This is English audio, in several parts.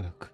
Так.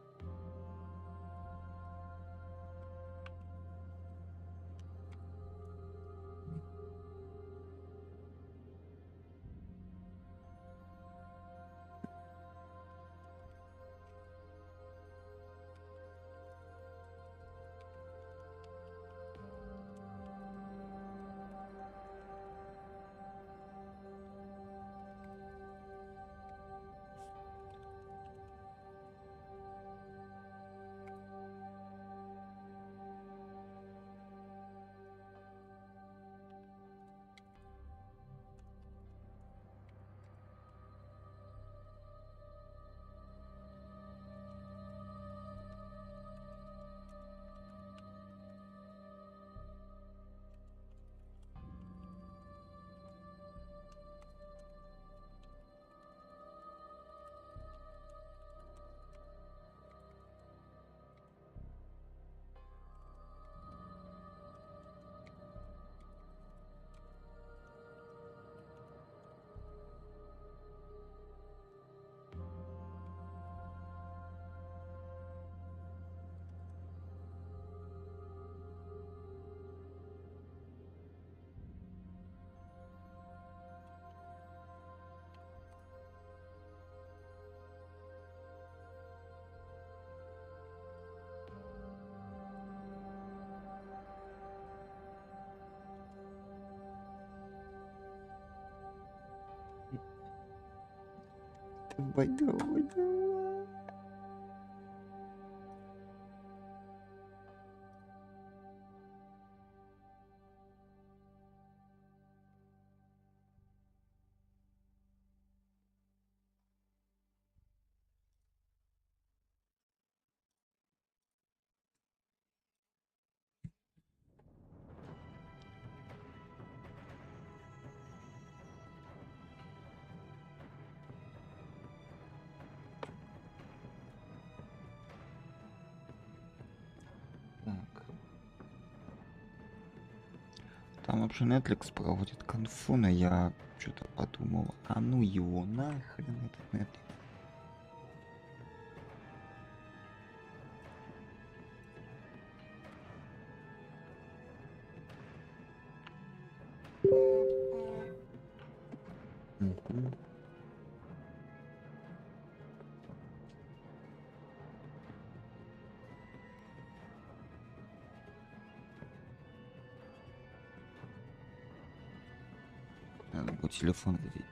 Давай, давай, давай. Так. Там вообще Netflix проводит конфу, но я что-то подумал, а ну его нахрен этот Netflix. Мгм. Надо будет телефон зарядить.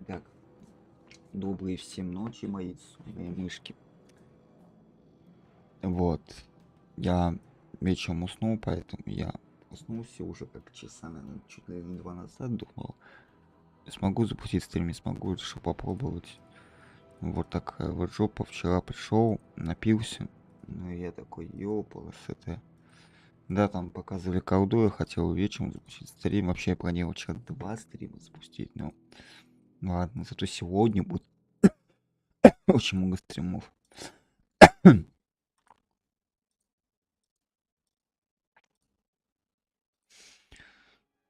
Так, добрые всем ночи, мои мышки. Вот, я вечером уснул, поэтому я проснулся уже как часа, наверное, чуть ли не 2 назад думал. смогу запустить стрим, не смогу, решил попробовать. Вот такая вот жопа. Вчера пришел, напился. Ну и я такой, ёпалас, это... Да, там показывали колду, я хотел вечером запустить стрим. Вообще я планировал вчера 2 стрима запустить, но... Ладно, зато сегодня будет очень много стримов.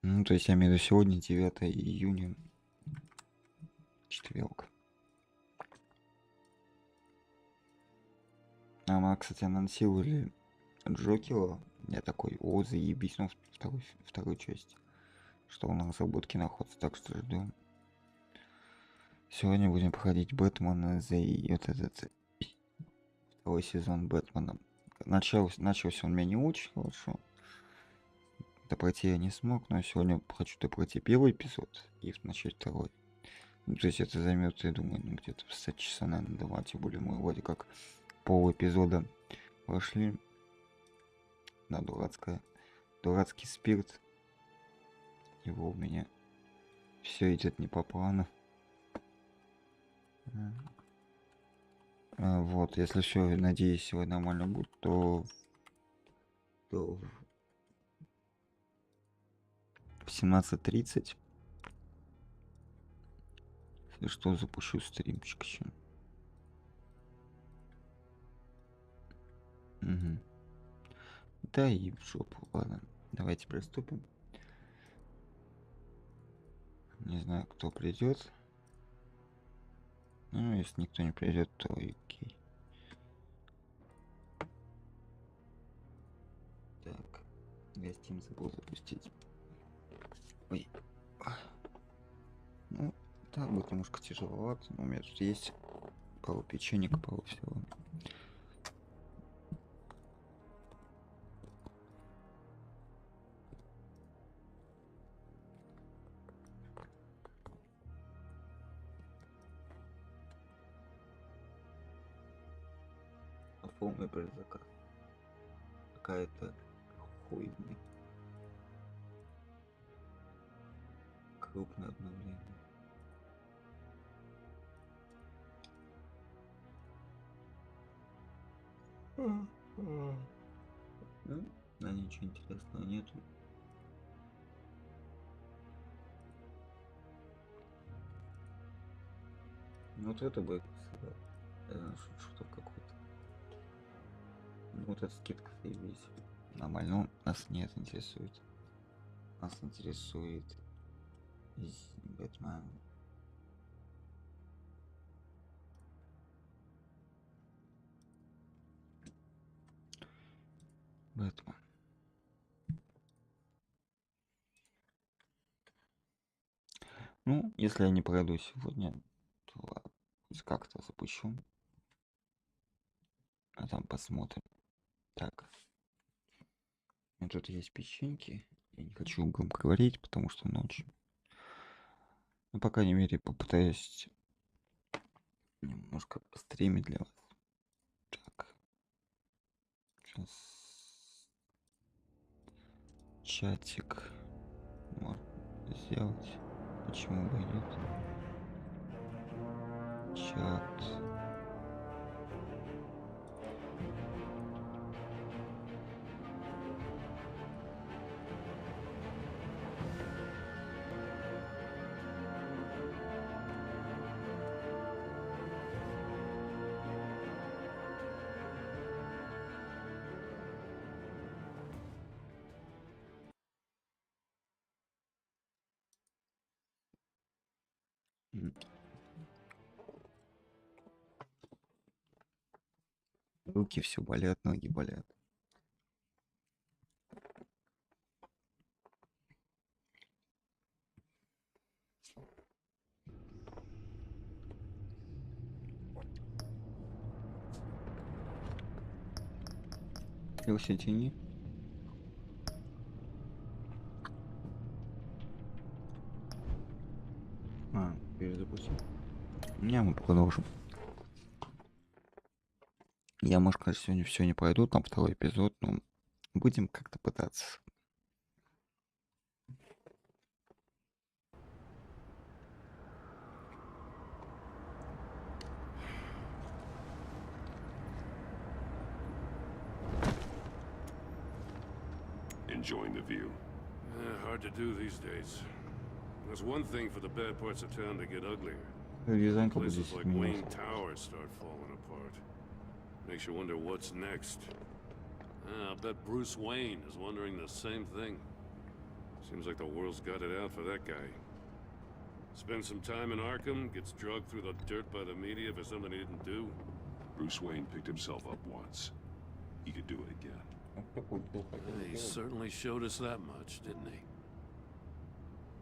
Ну, то есть я имею в виду сегодня, 9 июня, четверг. А, кстати, анонсировали Джокера. Я такой, о, заебись, ну, вторую часть. Что у нас разработки находится, так что ждем. Сегодня будем проходить Бэтмена за вот этот второй сезон Бэтмена. Начался он меня не очень хорошо. Это пройти я не смог, но сегодня хочу пройти первый эпизод и начать второй. Ну, то есть это займет, я думаю, ну, где-то 100 часа, наверное, 2, тем более мы вроде как пол эпизода прошли. Да, дурацкий спирт. Его у меня все идет не по плану. Вот, если все, надеюсь, сегодня нормально будет, то в 17:30, если что, запущу стримчик еще. Угу. Да и в жопу, ладно. Давайте приступим. Не знаю, кто придет. Ну, если никто не придет, то окей. Так, я Steam забыл запустить. Ой. Ну, так будет немножко тяжеловато, но у меня тут есть пару печенек, пару всего. Оформи предзаказ. Какая-то хуйня. Крупное обновление. Ну, да, ничего интересного нету. Ну, вот это будет что-то какое-то. Ну, вот эта скидка заебись. Нормально, ну, нас нет интересует. Нас интересует Бэтмен. Бэтмен. Ну, если я не пройду сегодня, то как-то запущу. А там посмотрим. Так. У меня тут есть печеньки. Я не хочу громко говорить, потому что ночь. Ну, по крайней мере, попытаюсь немножко постримить для вас. Так. Сейчас. Чатик. Можно сделать. Почему бы и нет? Чат. Руки все болят, ноги болят. Лёся, тяни. Перезапустим. Не, мы продолжим. Я, может, конечно, сегодня все не пройду, там второй эпизод, но будем как-то пытаться. Enjoying the view? Hard to do these days. There's one thing for the bad parts of town to get uglier. Дизайн как бы Places 10 like минут. Wayne Towers start falling apart. Makes you wonder what's next. I bet Bruce Wayne is wondering the same thing. Seems like the world's got it out for that guy. Spends some time in Arkham, gets drugged through the dirt by the media for something he didn't do. Bruce Wayne picked himself up once. He could do it again. He certainly showed us that much, didn't he?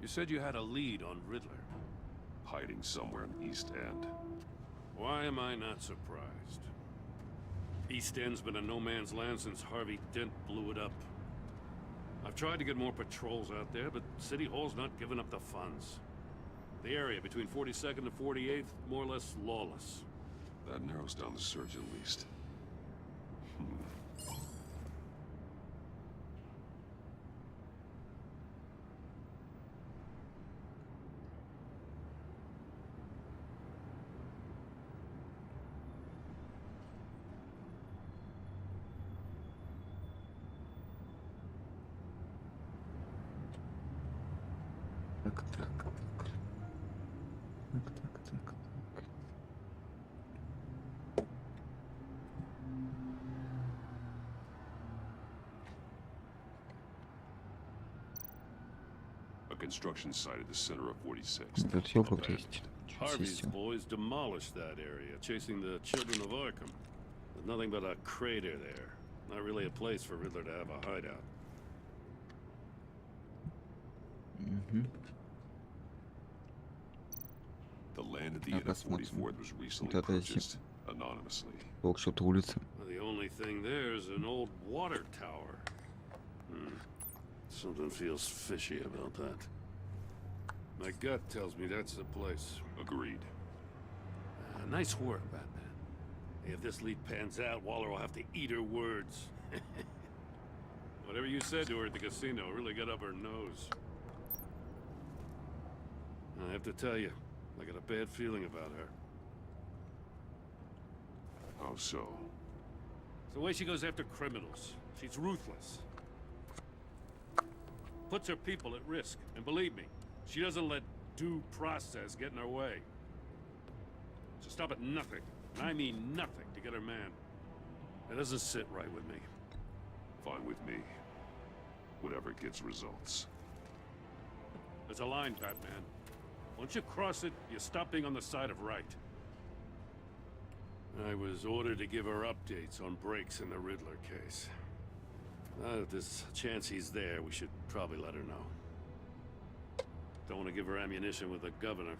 You said you had a lead on Riddler. Hiding somewhere in the East End. Why am I not surprised? East End's been a no man's land since Harvey Dent blew it up. I've tried to get more patrols out there, but City Hall's not giving up the funds. The area between 42nd and 48th, more or less lawless. That narrows down the search at least. Так. A construction site at the center of 46th. Тут йогурт есть. Harvey's boys demolished that area, chasing the children of Arkham. There's nothing but a crater there. Not really a place for Riddler to have a hideout. The land at the end of 44th was recently Вот это purchased anonymously. Что-то улица. The only thing there is an old water tower. Something feels fishy about that. My gut tells me that's the place. Agreed. Nice work, Batman. If this lead pans out, Waller will have to eat her words. Whatever you said to her at the casino really got up her nose. I have to tell you, I got a bad feeling about her. How so? It's the way she goes after criminals. She's ruthless. Puts her people at risk. And believe me, she doesn't let due process get in her way. So stop at nothing, and I mean nothing, to get her man. That doesn't sit right with me. Fine with me. Whatever gets results. There's a line, Batman. Once you cross it, you stop being on the side of right. I was ordered to give her updates on breaks in the Riddler case. If there's a chance he's there, we should probably let her know. Don't want to give her ammunition with the governor.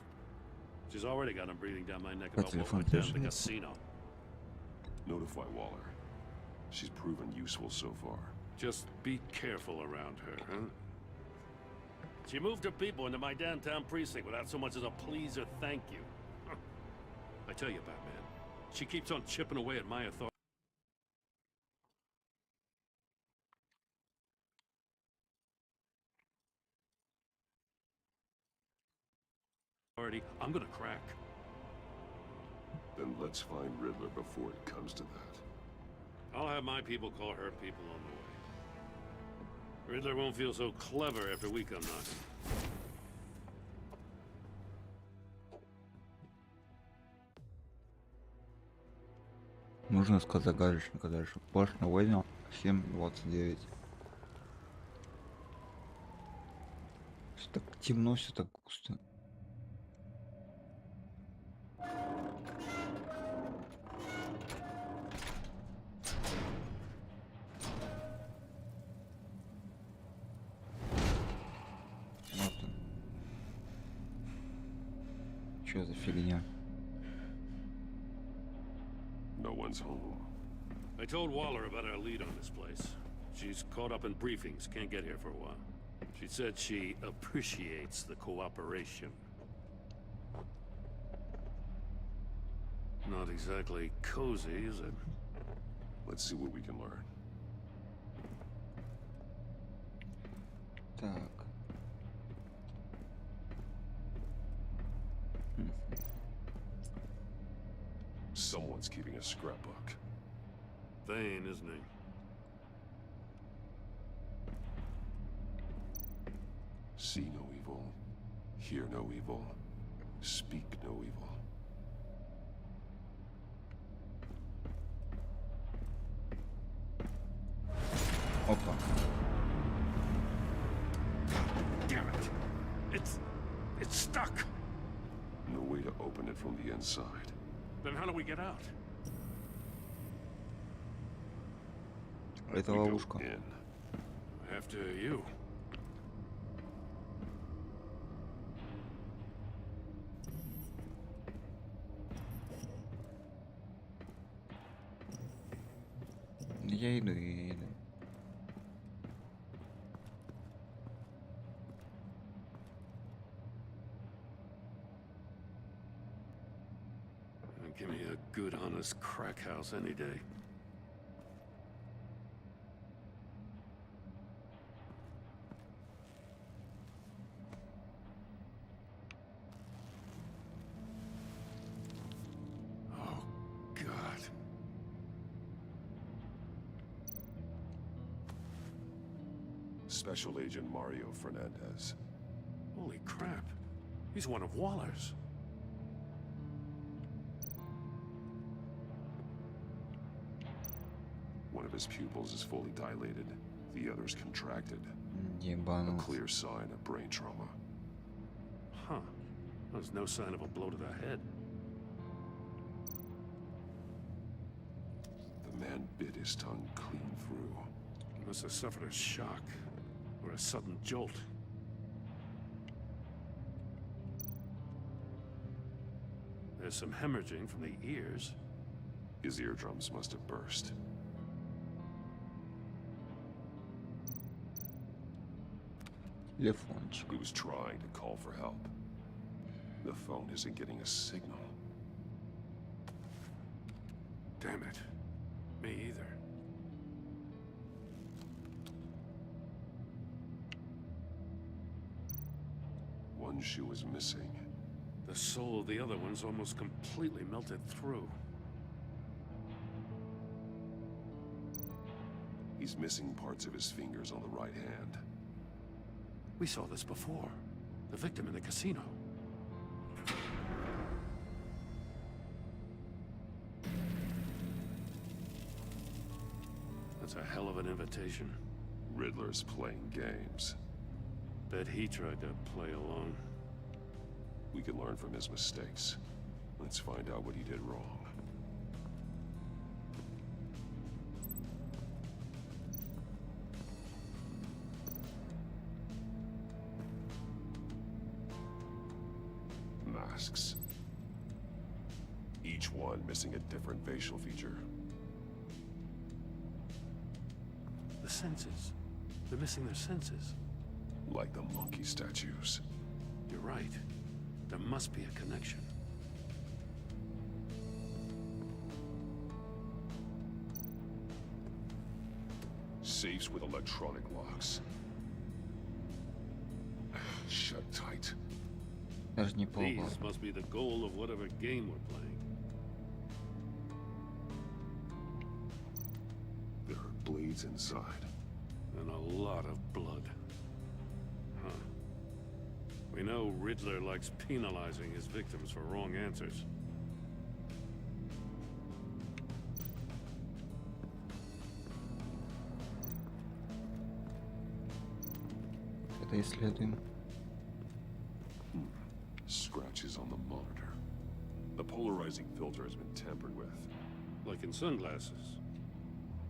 She's already got him breathing down my neck about what went down at the casino. Notify Waller. She's proven useful so far. Just be careful around her, huh? She moved her people into my downtown precinct without so much as a please or thank you. I tell you, Batman, she keeps on chipping away at my authority. I'm gonna crack. Then let's find Riddler before it comes to that. I'll have my people call her people on the way. Riddler won't feel so clever after we come knocking. Нужно сказать гаишника дальше. Башня возьмем 7:29. Все так темно, все так густо. Что за фигня? No one's home. I told Waller about our lead on this place. She's caught up in briefings, can't get here for a while. She said she appreciates the cooperation. Not exactly cozy, is it? Let's see what we can learn. Так. Someone's keeping a scrapbook. Vain, isn't he? See no evil, hear no evil, speak no evil. Опа. Damn it! It's stuck. No way to open it from the inside. Then how do we get out? Это We go ловушка. in. After you. Я иду, я иду. Give me a good, honest crack house any day. Oh, God. Special Agent Mario Fernandez. Holy crap. He's one of Waller's. One of his pupils is fully dilated, the other's contracted. A Ебанут. clear sign of brain trauma. Huh. There's no sign of a blow to the head. The man bit his tongue clean through. He must have suffered a shock or a sudden jolt. There's some hemorrhaging from the ears. His eardrums must have burst. Телефончик. He was trying to call for help. The phone isn't getting a signal. Damn it. Me either. One shoe is missing. The soul of the other one's almost completely melted through. He's missing parts of his fingers on the right hand. We saw this before. The victim in the casino. That's a hell of an invitation. Riddler's playing games. Bet he tried to play along. We can learn from his mistakes. Let's find out what he did wrong. Masks. Each one missing a different facial feature. The senses. They're missing their senses. Like the monkey statues. You're right. There must be a connection. Safes with electronic locks. Shut tight. Даже не пробовал. These must be the goal of whatever game we're playing. There are blades inside. And a lot of blood. Huh. We know Riddler likes penalizing his victims for wrong answers. Это исследуем. Scratches on the monitor. The polarizing filter has been tampered with. Like in sunglasses.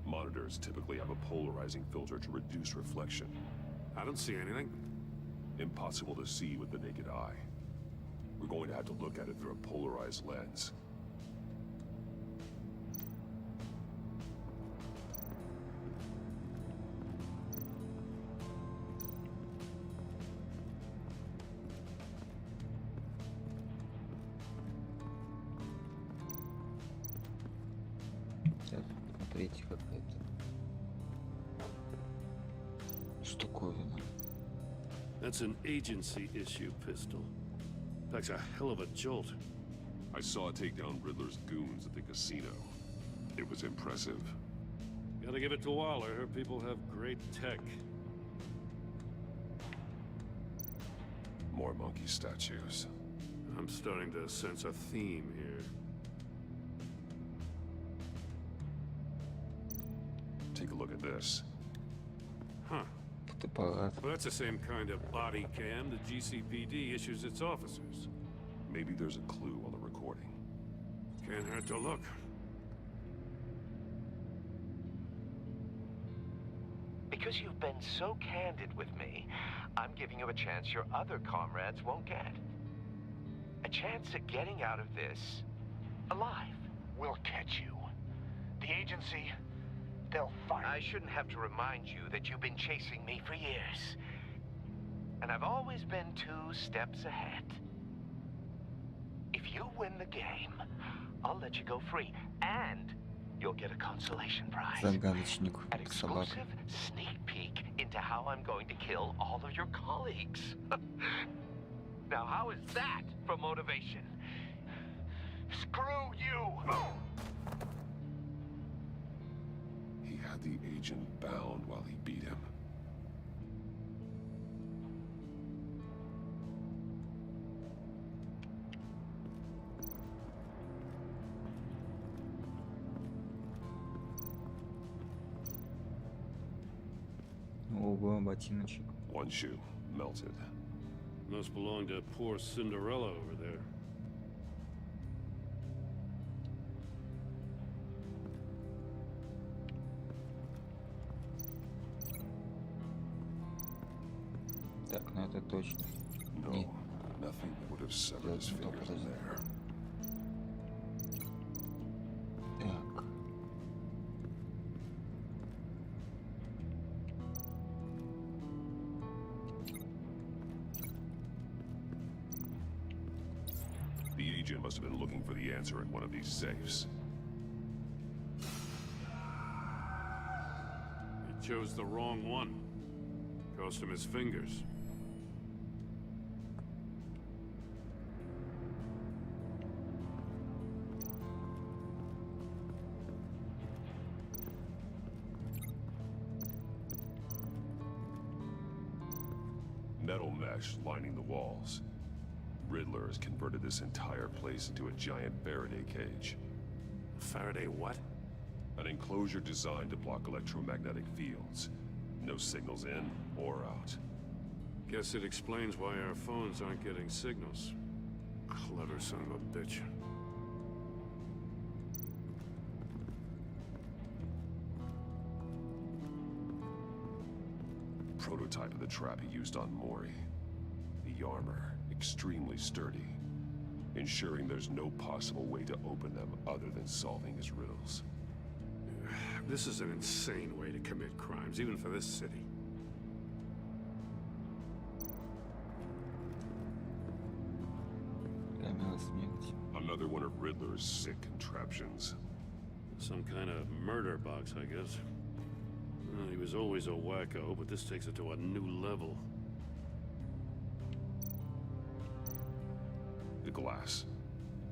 Monitors typically have a polarizing filter to reduce reflection. I don't see anything. Impossible to see with the naked eye. We're going to have to look at it through a polarized lens. Сейчас, смотрите, какая-то штуковина. That's an agency issue pistol. Packs a hell of a jolt. I saw it take down Riddler's goons at the casino. It was impressive. Gotta give it to Waller. Her people have great tech. More monkey statues. I'm starting to sense a theme here. Take a look at this. Huh. Фотоаппарат. Well, that's the same kind of body cam the GCPD issues its officers. Maybe there's a clue on the recording. Can't hurt to look. Because you've been so candid with me, I'm giving you a chance your other comrades won't get. A chance at getting out of this alive. We'll catch you. The agency, they'll find I shouldn't have to remind you that you've been chasing me for years. And I've always been 2 steps ahead. If you win the game, I'll let you go free. And you'll get a consolation prize. Загадочник. An Собака. exclusive sneak peek into how I'm going to kill all of your colleagues. Now, how is that for motivation? Screw you! He had the agent bound while he beat him. Ого, ботиночек. One shoe, melted. Must belong to poor Cinderella over there. Так, ну это точно. No, Не. nothing that would have severed his fingers in there. Так. The agent must have been looking for the answer in one of these safes. He chose the wrong one. Cost him his fingers. Metal mesh lining the walls. Riddler has converted this entire place into a giant Faraday cage. Faraday what? An enclosure designed to block electromagnetic fields. No signals in or out. Guess it explains why our phones aren't getting signals. Clever son of a bitch. Prototype of the trap he used on Mori. The armor, extremely sturdy, ensuring there's no possible way to open them other than solving his riddles. This is an insane way to commit crimes, even for this city. Камера смерти. Another one of Riddler's sick contraptions. Some kind of murder box, I guess. He was always a wacko, but this takes it to a new level. The glass.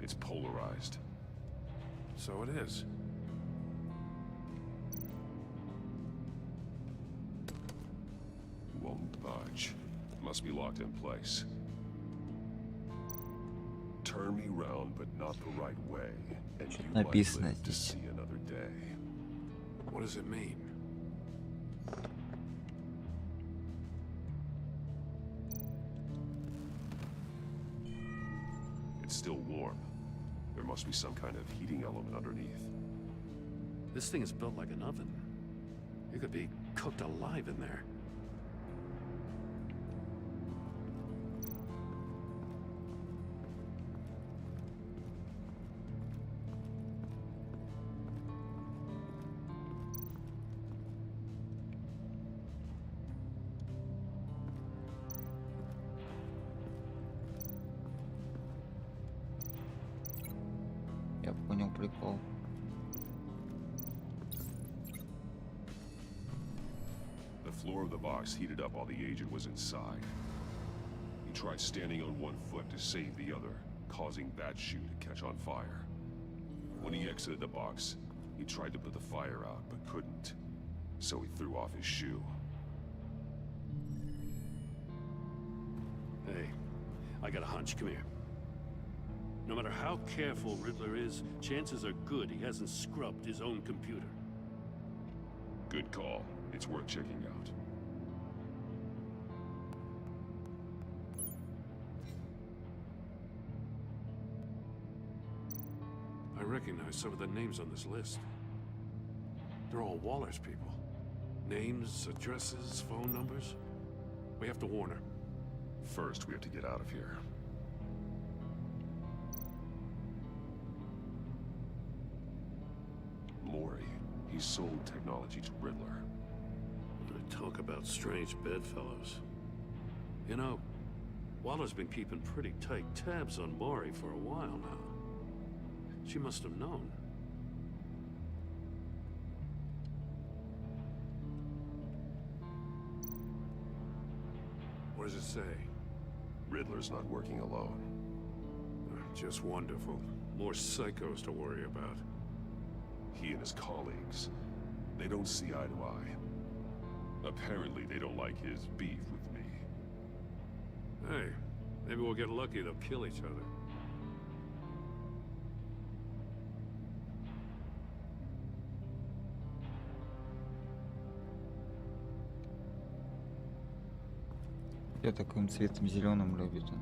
It's polarized. So it is. Won't budge. Must be locked in place. Turn me round, but not the right way, and you might написано live to здесь. see another day. What does it mean? It's still warm. There must be some kind of heating element underneath. This thing is built like an oven. You could be cooked alive in there. Я понял прикол. The floor of the box heated up while the agent was inside. He tried standing on one foot to save the other, causing that shoe to catch on fire. When he exited the box, he tried to put the fire out, but couldn't. So he threw off his shoe. Hey, I got a hunch. Come here. No matter how careful Riddler is, chances are good he hasn't scrubbed his own computer. Good call. It's worth checking out. I recognize some of the names on this list. They're all Waller's people. Names, addresses, phone numbers. We have to warn her. First, we have to get out of here. Mori, he sold technology to Riddler. Talk about strange bedfellows. You know, Waller's been keeping pretty tight tabs on Mori for a while now. She must have known. What does it say? Riddler's not working alone. Just wonderful. More psychos to worry about. He and his colleagues, they don't see eye to eye. Apparently, they don't like his beef with me. Hey, maybe we'll get lucky they'll kill each other. Я таким цветом зеленым любит он.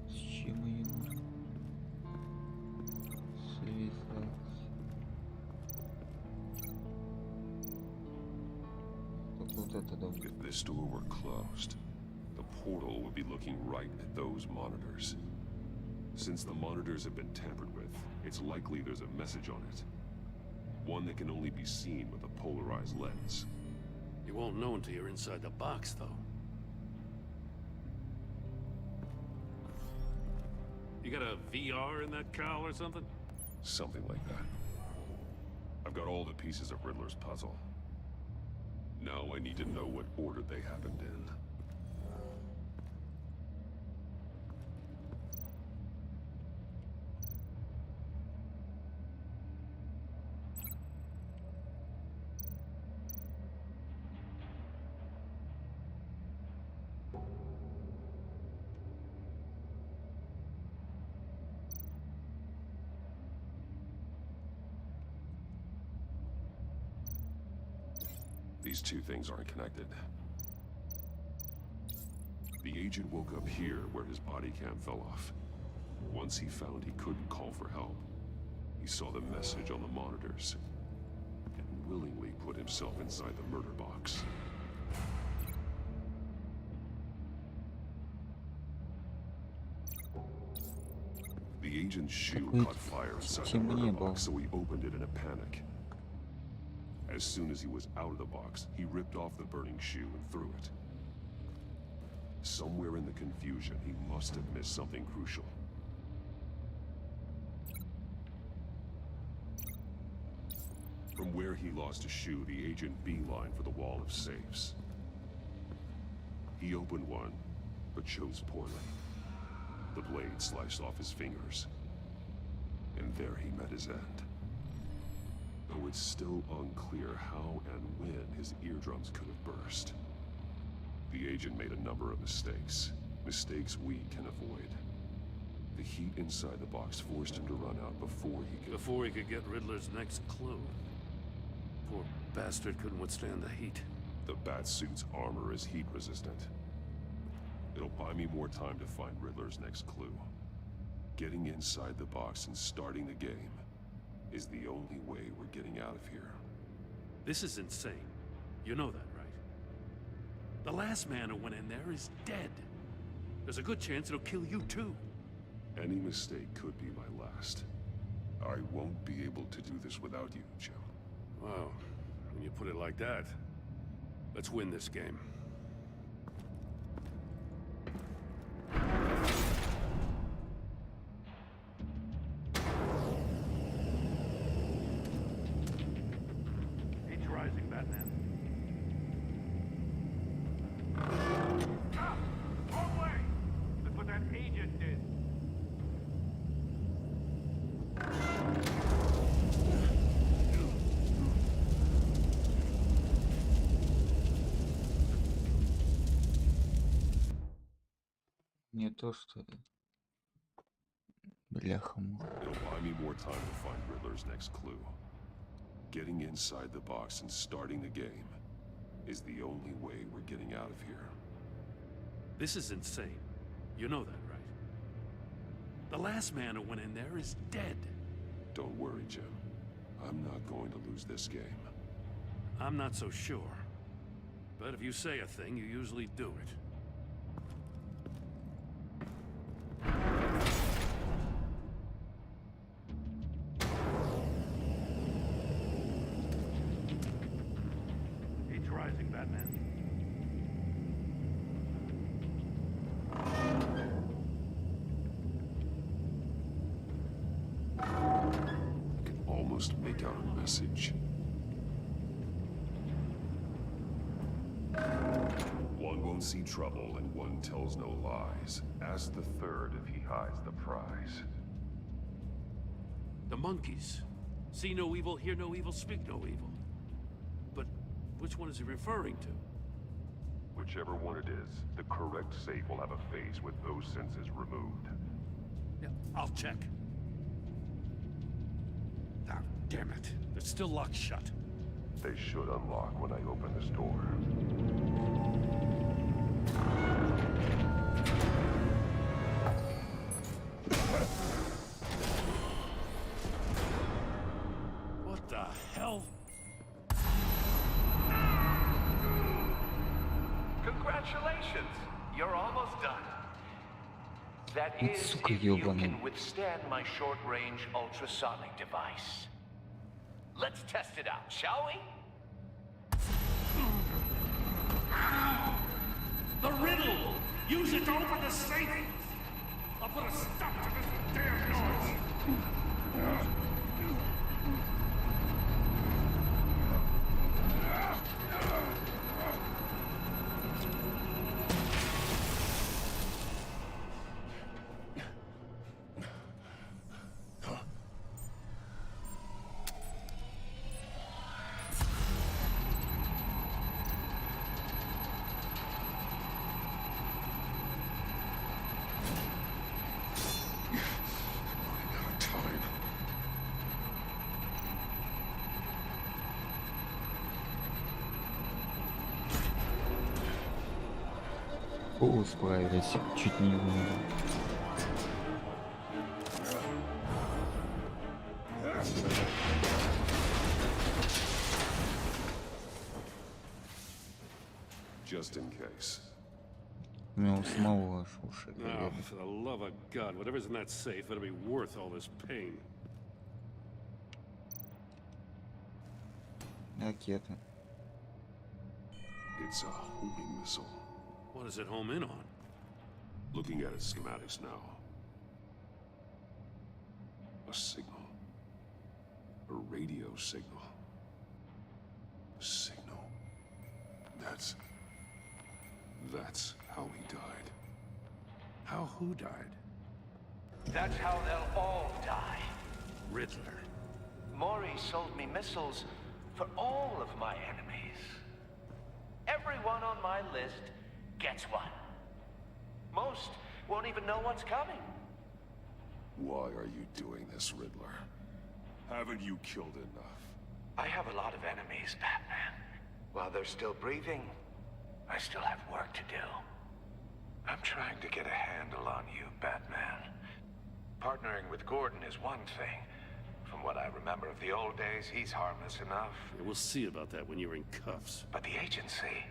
С чем ее можно связать? Только вот это да. If this door were closed, the portal would be looking right at those monitors. Since the monitors have been tampered with, it's likely there's a message on it. One that can only be seen with a polarized lens. You won't know until you're inside the box, though. You got a VR in that cowl or something? Something like that. I've got all the pieces of Riddler's puzzle. Now I need to know what order they happened in. These two things aren't connected. The agent woke up here where his body cam fell off. Once he found he couldn't call for help, he saw the message on the monitors and willingly put himself inside the murder box. The agent's shoe caught fire inside the murder box, so he opened it in a panic. As soon as he was out of the box, he ripped off the burning shoe and threw it. Somewhere in the confusion, he must have missed something crucial. From where he lost a shoe, the agent beelined for the wall of safes. He opened one, but chose poorly. The blade sliced off his fingers. And there he met his end. Though it's still unclear how and when his eardrums could have burst. The agent made a number of mistakes. Mistakes we can avoid. The heat inside the box forced him to run out before he could get Riddler's next clue. Poor bastard couldn't withstand the heat. The Batsuit's armor is heat resistant. It'll buy me more time to find Riddler's next clue. Getting inside the box and starting the game is the only way we're getting out of here. This is insane. You know that, right? The last man who went in there is dead. There's a good chance it'll kill you too. Any mistake could be my last. I won't be able to do this without you, Joe. Wow, when you put it like that, let's win this game. Heat's rising, Batman. Не то что... Бляха-муха. It'll buy me more time to find Riddler's next clue. Getting inside the box and starting the game is the only way we're getting out of here. This is insane. You know that, right? The last man who went in there is dead. Don't worry, Jim. I'm not going to lose this game. I'm not so sure. But if you say a thing, you usually do it. Heat's rising, Batman. I can almost make out a message. One won't see trouble and one tells no lies. Ask the third if he hides the prize. The monkeys. See no evil, hear no evil, speak no evil. But which one is he referring to? Whichever one it is, the correct safe will have a face with those senses removed. Yeah, I'll check. Ah, damn it. It's still locked shut. They should unlock when I open this door. What the hell? Congratulations! You're almost done. That Вот is, сука if you ёбаный. can withstand my short-range ultrasonic device. Let's test it out, shall we? The riddle! Use it to open the safe! I'll put a stop to this damn noise! О, справились. Чуть не умер. Just in case. У него самого аж уши Oh, горели. for the love of God, whatever's in that safe better be worth all this pain. Ракета. It's a homing missile. What does it home in on? Looking at its schematics now. A signal. A radio signal. A signal. That's how he died. How who died? That's how they'll all die. Riddler. Maury sold me missiles for all of my enemies. Everyone on my list gets one. Most won't even know what's coming. Why are you doing this, Riddler? Haven't you killed enough? I have a lot of enemies, Batman. While they're still breathing, I still have work to do. I'm trying to get a handle on you, Batman. Partnering with Gordon is one thing. From what I remember of the old days, he's harmless enough. Yeah, we'll see about that when you're in cuffs. But the agency,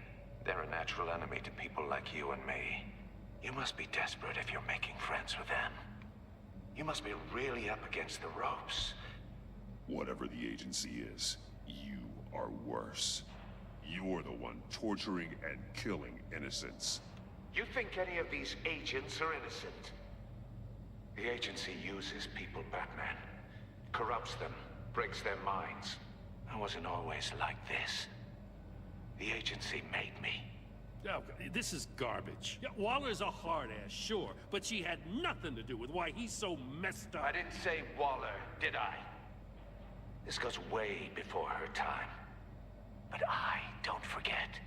they're a natural enemy to people like you and me. You must be desperate if you're making friends with them. You must be really up against the ropes. Whatever the agency is, you are worse. You're the one torturing and killing innocents. You think any of these agents are innocent? The agency uses people, Batman. Corrupts them, breaks their minds. I wasn't always like this. The agency made me. Oh, this is garbage. Yeah, Waller's a hard-ass, sure, but she had nothing to do with why he's so messed up. I didn't say Waller, did I? This goes way before her time. But I don't forget.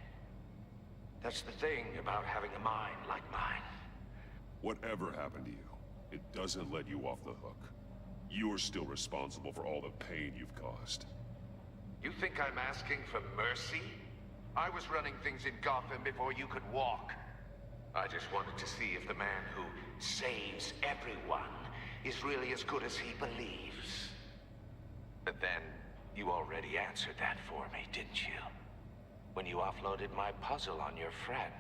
That's the thing about having a mind like mine. Whatever happened to you, it doesn't let you off the hook. You're still responsible for all the pain you've caused. You think I'm asking for mercy? I was running things in Gotham before you could walk. I just wanted to see if the man who saves everyone is really as good as he believes. But then, you already answered that for me, didn't you? When you offloaded my puzzle on your friend.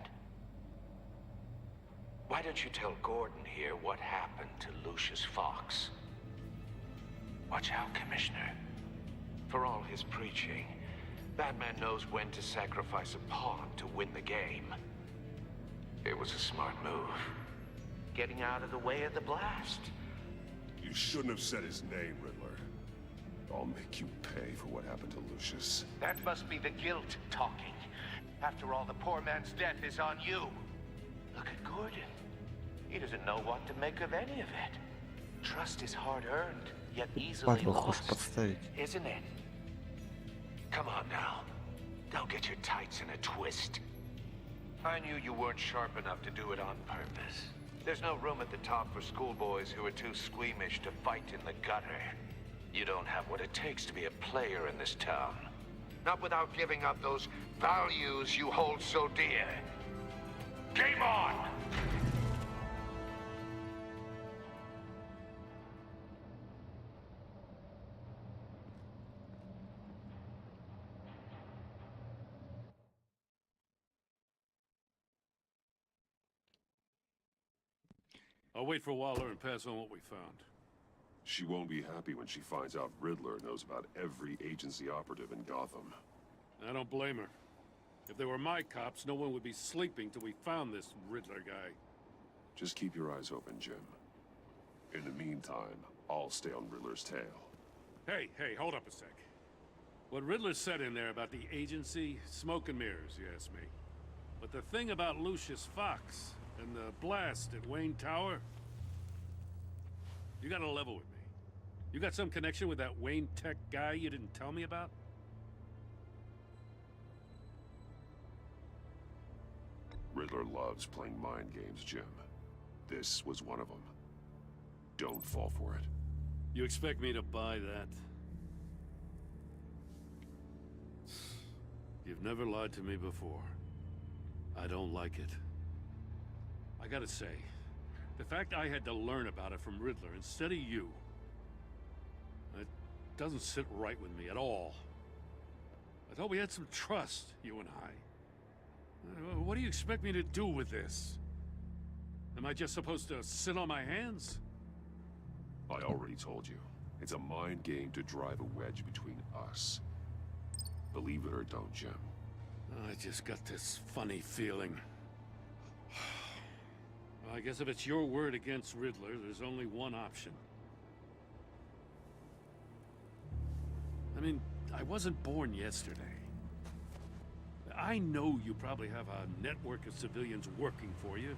Why don't you tell Gordon here what happened to Lucius Fox? Watch out, Commissioner. For all his preaching, Batman knows when to sacrifice a pawn to win the game. It was a smart move. Getting out of the way of the blast. You shouldn't have said his name, Riddler. I'll make you pay for what happened to Lucius. That must be the guilt talking. After all, the poor man's death is on you. Look at Gordon. He doesn't know what to make of any of it. Trust is hard-earned, yet easily Падлу хочешь lost, подставить. isn't it? Come on now. Don't get your tights in a twist. I knew you weren't sharp enough to do it on purpose. There's no room at the top for schoolboys who are too squeamish to fight in the gutter. You don't have what it takes to be a player in this town. Not without giving up those values you hold so dear. Game on! I'll wait for Waller and pass on what we found. She won't be happy when she finds out Riddler knows about every agency operative in Gotham. I don't blame her. If they were my cops, no one would be sleeping till we found this Riddler guy. Just keep your eyes open, Jim. In the meantime, I'll stay on Riddler's tail. Hey, hold up a sec. What Riddler said in there about the agency, smoke and mirrors, you ask me. But the thing about Lucius Fox and the blast at Wayne Tower, you gotta level with me. You got some connection with that Wayne Tech guy you didn't tell me about? Riddler loves playing mind games, Jim. This was one of them. Don't fall for it. You expect me to buy that? You've never lied to me before. I don't like it. I gotta say, the fact I had to learn about it from Riddler instead of you, it doesn't sit right with me at all. I thought we had some trust, you and I. What do you expect me to do with this? Am I just supposed to sit on my hands? I already told you. It's a mind game to drive a wedge between us. Believe it or don't, Jim. I just got this funny feeling. Well, I guess if it's your word against Riddler, there's only one option. I mean, I wasn't born yesterday. I know you probably have a network of civilians working for you.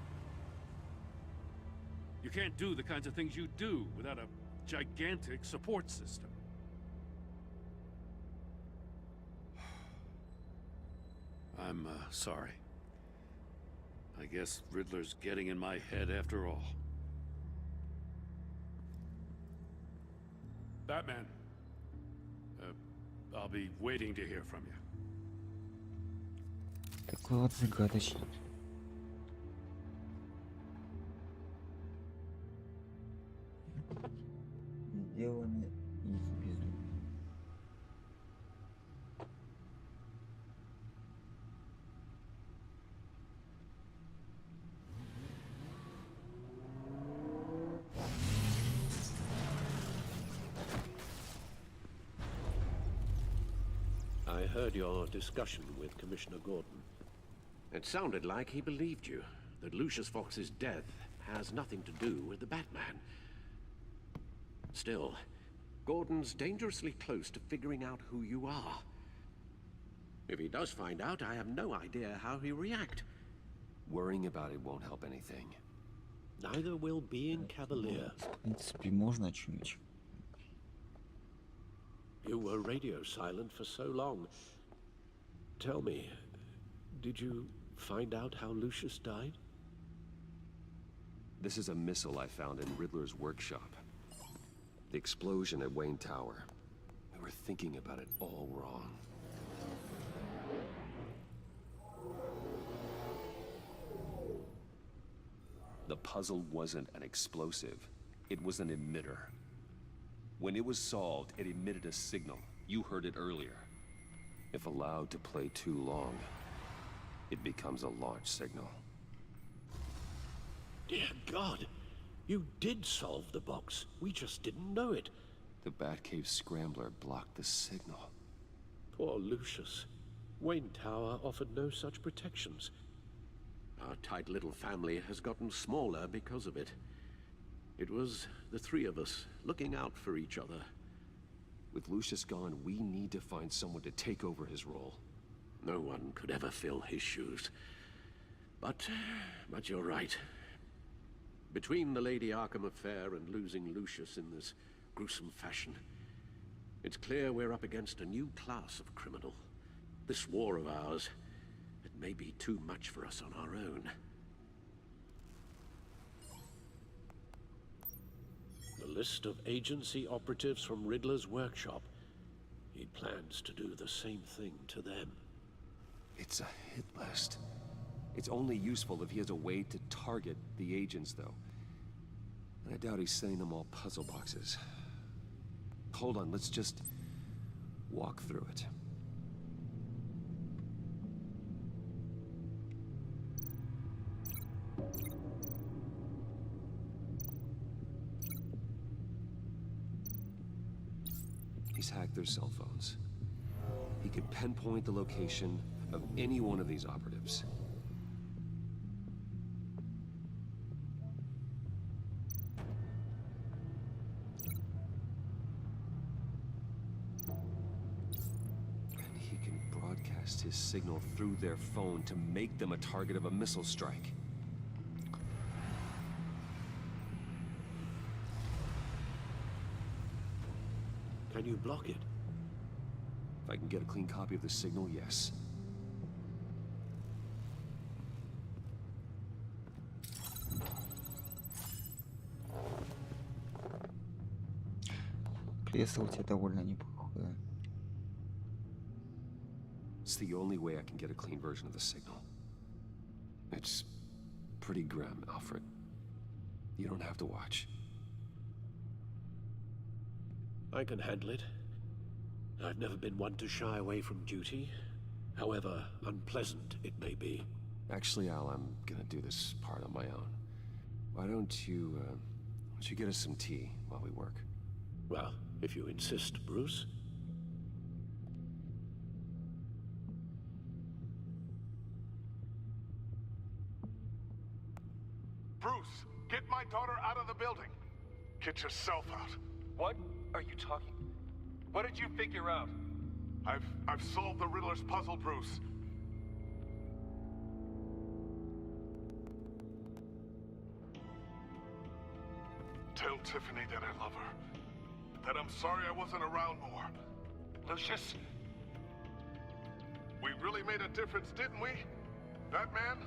You can't do the kinds of things you do without a gigantic support system. I'm sorry. I guess Riddler's getting in my head after all. Batman. I'll be waiting to hear from you. Такой вот загадочный. Сделано из безумия. I heard your discussion with Commissioner Gordon. It sounded like he believed you, that Lucius Fox's death has nothing to do with the Batman. Still, Gordon's dangerously close to figuring out who you are. If he does find out, I have no idea how he'll react. Worrying about it won't help anything. Neither will being cavalier. В принципе, можно что-нибудь. You were radio silent for so long. Tell me, did you find out how Lucius died? This is a missile I found in Riddler's workshop. The explosion at Wayne Tower. We were thinking about it all wrong. The puzzle wasn't an explosive. It was an emitter. When it was solved, it emitted a signal. You heard it earlier. If allowed to play too long, it becomes a launch signal. Dear God, you did solve the box. We just didn't know it. The Batcave Scrambler blocked the signal. Poor Lucius. Wayne Tower offered no such protections. Our tight little family has gotten smaller because of it. It was the three of us looking out for each other. With Lucius gone, we need to find someone to take over his role. No one could ever fill his shoes. But you're right. Between the Lady Arkham affair and losing Lucius in this gruesome fashion, it's clear we're up against a new class of criminal. This war of ours, it may be too much for us on our own. The list of agency operatives from Riddler's workshop. He plans to do the same thing to them. It's a hit list. It's only useful if he has a way to target the agents, though. And I doubt he's sending them all puzzle boxes. Hold on, let's just walk through it. He's hacked their cell phones. He could pinpoint the location of any one of these operatives. And he can broadcast his signal through their phone to make them a target of a missile strike. Can you block it? If I can get a clean copy of the signal, yes. Кресло у тебя довольно неплохое. It's the only way I can get a clean version of the signal. It's pretty grim, Alfred. You don't have to watch. I can handle it. I've never been one to shy away from duty, however unpleasant it may be. Actually, Al, I'm gonna do this part on my own. Why don't you get us some tea while we work? Well, if you insist, Bruce. Bruce, get my daughter out of the building. Get yourself out. What are you talking? What did you figure out? I've solved the Riddler's puzzle, Bruce. Tell Tiffany that I love her. That I'm sorry I wasn't around more. Lucius? We really made a difference, didn't we? Batman?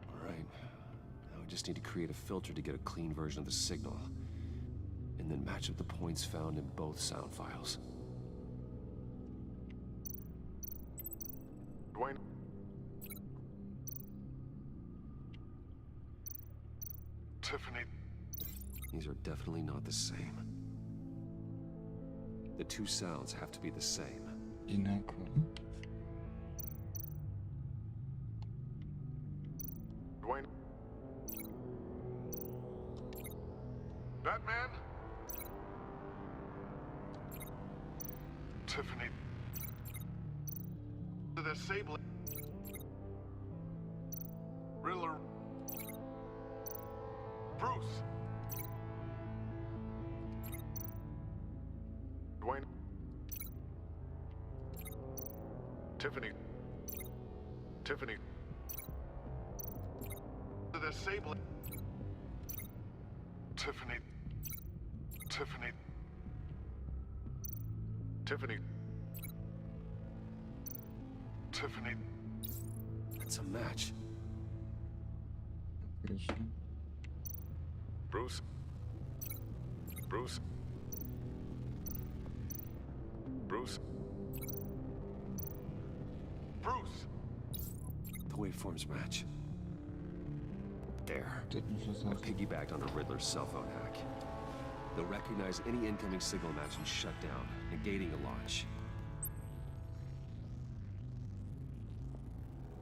All right. Now we just need to create a filter to get a clean version of the signal. And then match up the points found in both sound files. Dwayne? Tiffany? These are definitely not the same. The two sounds have to be the same. Одинаково. Dwayne? Batman? Tiffany? The disabling... Riddler... Bruce! Dwayne... Tiffany. Tiffany. The disabling. Tiffany. Tiffany. Tiffany. Tiffany. It's a match. Отлично. Bruce. Bruce. Bruce. Bruce. The waveforms match. There. Тут ничего I сложного. piggybacked on a Riddler's cell phone hack. They'll recognize any incoming signal match and shut down, negating a launch.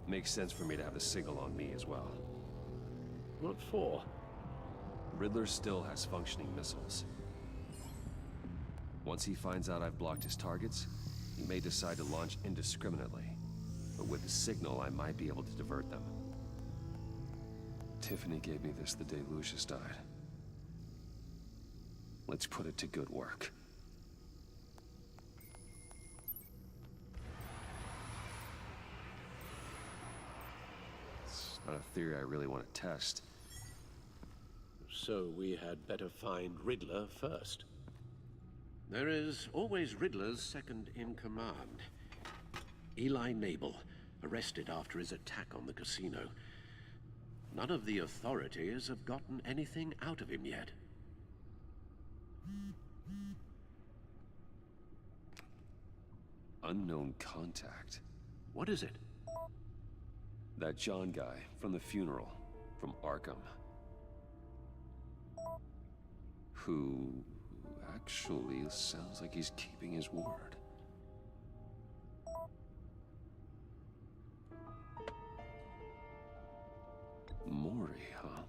Makes sense for me to have the signal on me as well. What for? Riddler still has functioning missiles. Once he finds out I've blocked his targets, he may decide to launch indiscriminately. But with the signal, I might be able to divert them. Tiffany gave me this the day Lucius died. Let's put it to good work. It's not a theory I really want to test. So we had better find Riddler first. There is always Riddler's second in command. Eli Nabel, arrested after his attack on the casino. None of the authorities have gotten anything out of him yet. Unknown contact. What is it? That John guy from the funeral, from Arkham. Who actually sounds like he's keeping his word. Mori, huh?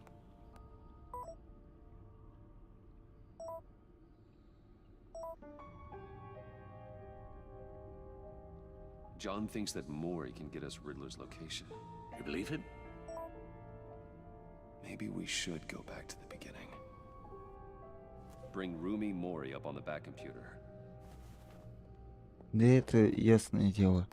John thinks that Mori can get us Riddler's location. You believe him? Maybe we should go back to the beginning. Bring Rumi Mori up on the back computer. Да это ясное дело.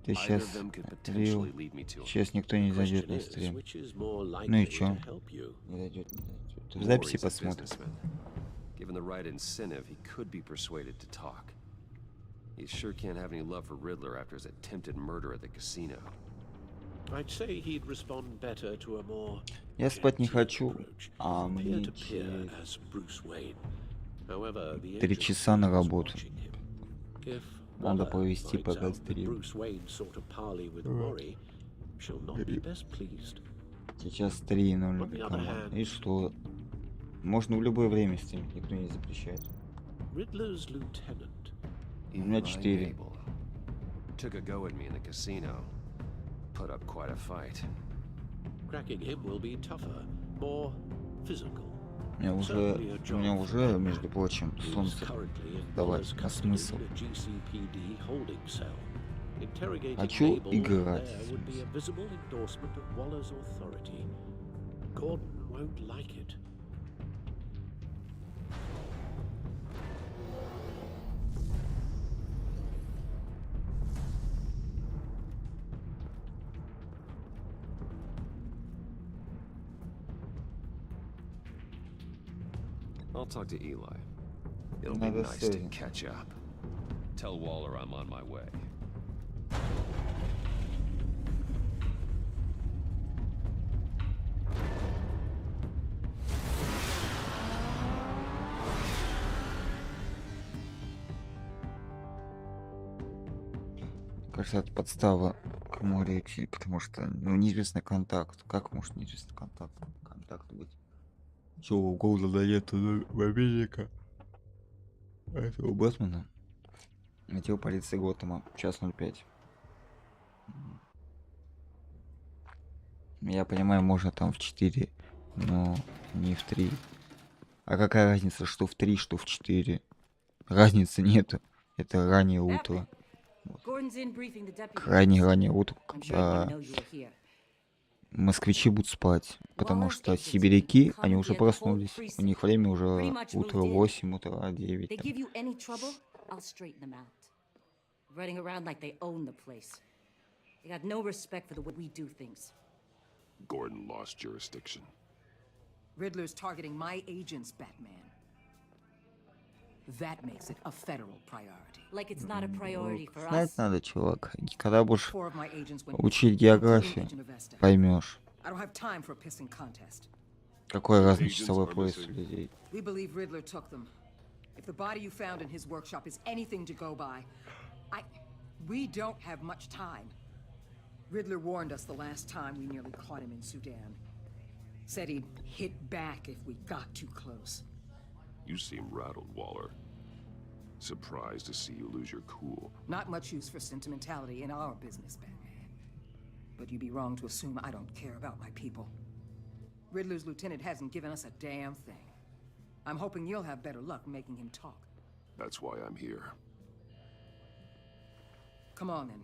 Ты Either сейчас of them could слил. potentially lead me to him. Сейчас никто не зайдет Question на is, стрим. which is more Ну likely и чё? to help you? Не зайдет, не зайдет. В Mori's записи a посмотрим. businessman. Given the right incentive, he could be persuaded to talk. He sure can't have any love for Riddler after his attempted murder at the casino. I'd say he'd respond better to a more Я спать не gentle хочу, approach, а мне peer-to-peer as Bruce Wayne. However, the 3 agency часа на is работу. watching him. If Надо Waller провести finds пока out that стрим. Bruce Wayne sought a parley with Mori, she'll not be best pleased. Сейчас 3:00 On the other команда. hand- И что? Можно в любое время стримить, никто не запрещает. Riddler's lieutenant. У меня Eli 4. Nabel took a go at me in the casino. Put up quite a fight. Cracking him will be tougher, more physical. У меня уже, между прочим, He's солнце. currently in Давай, Waller's а custody смысл? in a GCPD holding cell. Interrogating Хочу Nabel играть. there would be a visible endorsement of Waller's authority. Gordon won't like it. I'll talk to Eli. It'll be Надо nice to связи. catch up. Tell Waller I'm on my way. Кажется, это подстава к Море идти, потому что, ну, неизвестный контакт. Как может неизвестный контакт быть? Чего угодно дает мобильника этого Бэтмена. Отдел полиции Готэма, час 05. Я понимаю, можно там в 4, но не в 3. А какая разница, что в 3, что в 4? Разницы нету. Это раннее утро. Крайне раннее утро, когда москвичи будут спать, потому что сибиряки, они уже проснулись, у них время уже утро 8, утро 9. Там. running around like they own the place. They got no respect for the way we do things. Gordon lost jurisdiction. Riddler's targeting my agents, Batman. That makes it a federal priority. Like it's not a priority for Знать us. надо, чувак. Когда будешь Four of my agents went учить географию, поймешь, I don't have time for a pissing contest. какой разный часовой пояс у людей. We believe Riddler took them. If the body you found in his workshop is anything to go by, we don't have much time. Riddler warned us the last time we nearly caught him in Sudan. Said he'd hit back if we got too close. You seem rattled, Waller. Surprised to see you lose your cool. Not much use for sentimentality in our business, Batman. But you'd be wrong to assume I don't care about my people. Riddler's lieutenant hasn't given us a damn thing. I'm hoping you'll have better luck making him talk. That's why I'm here. Come on, then.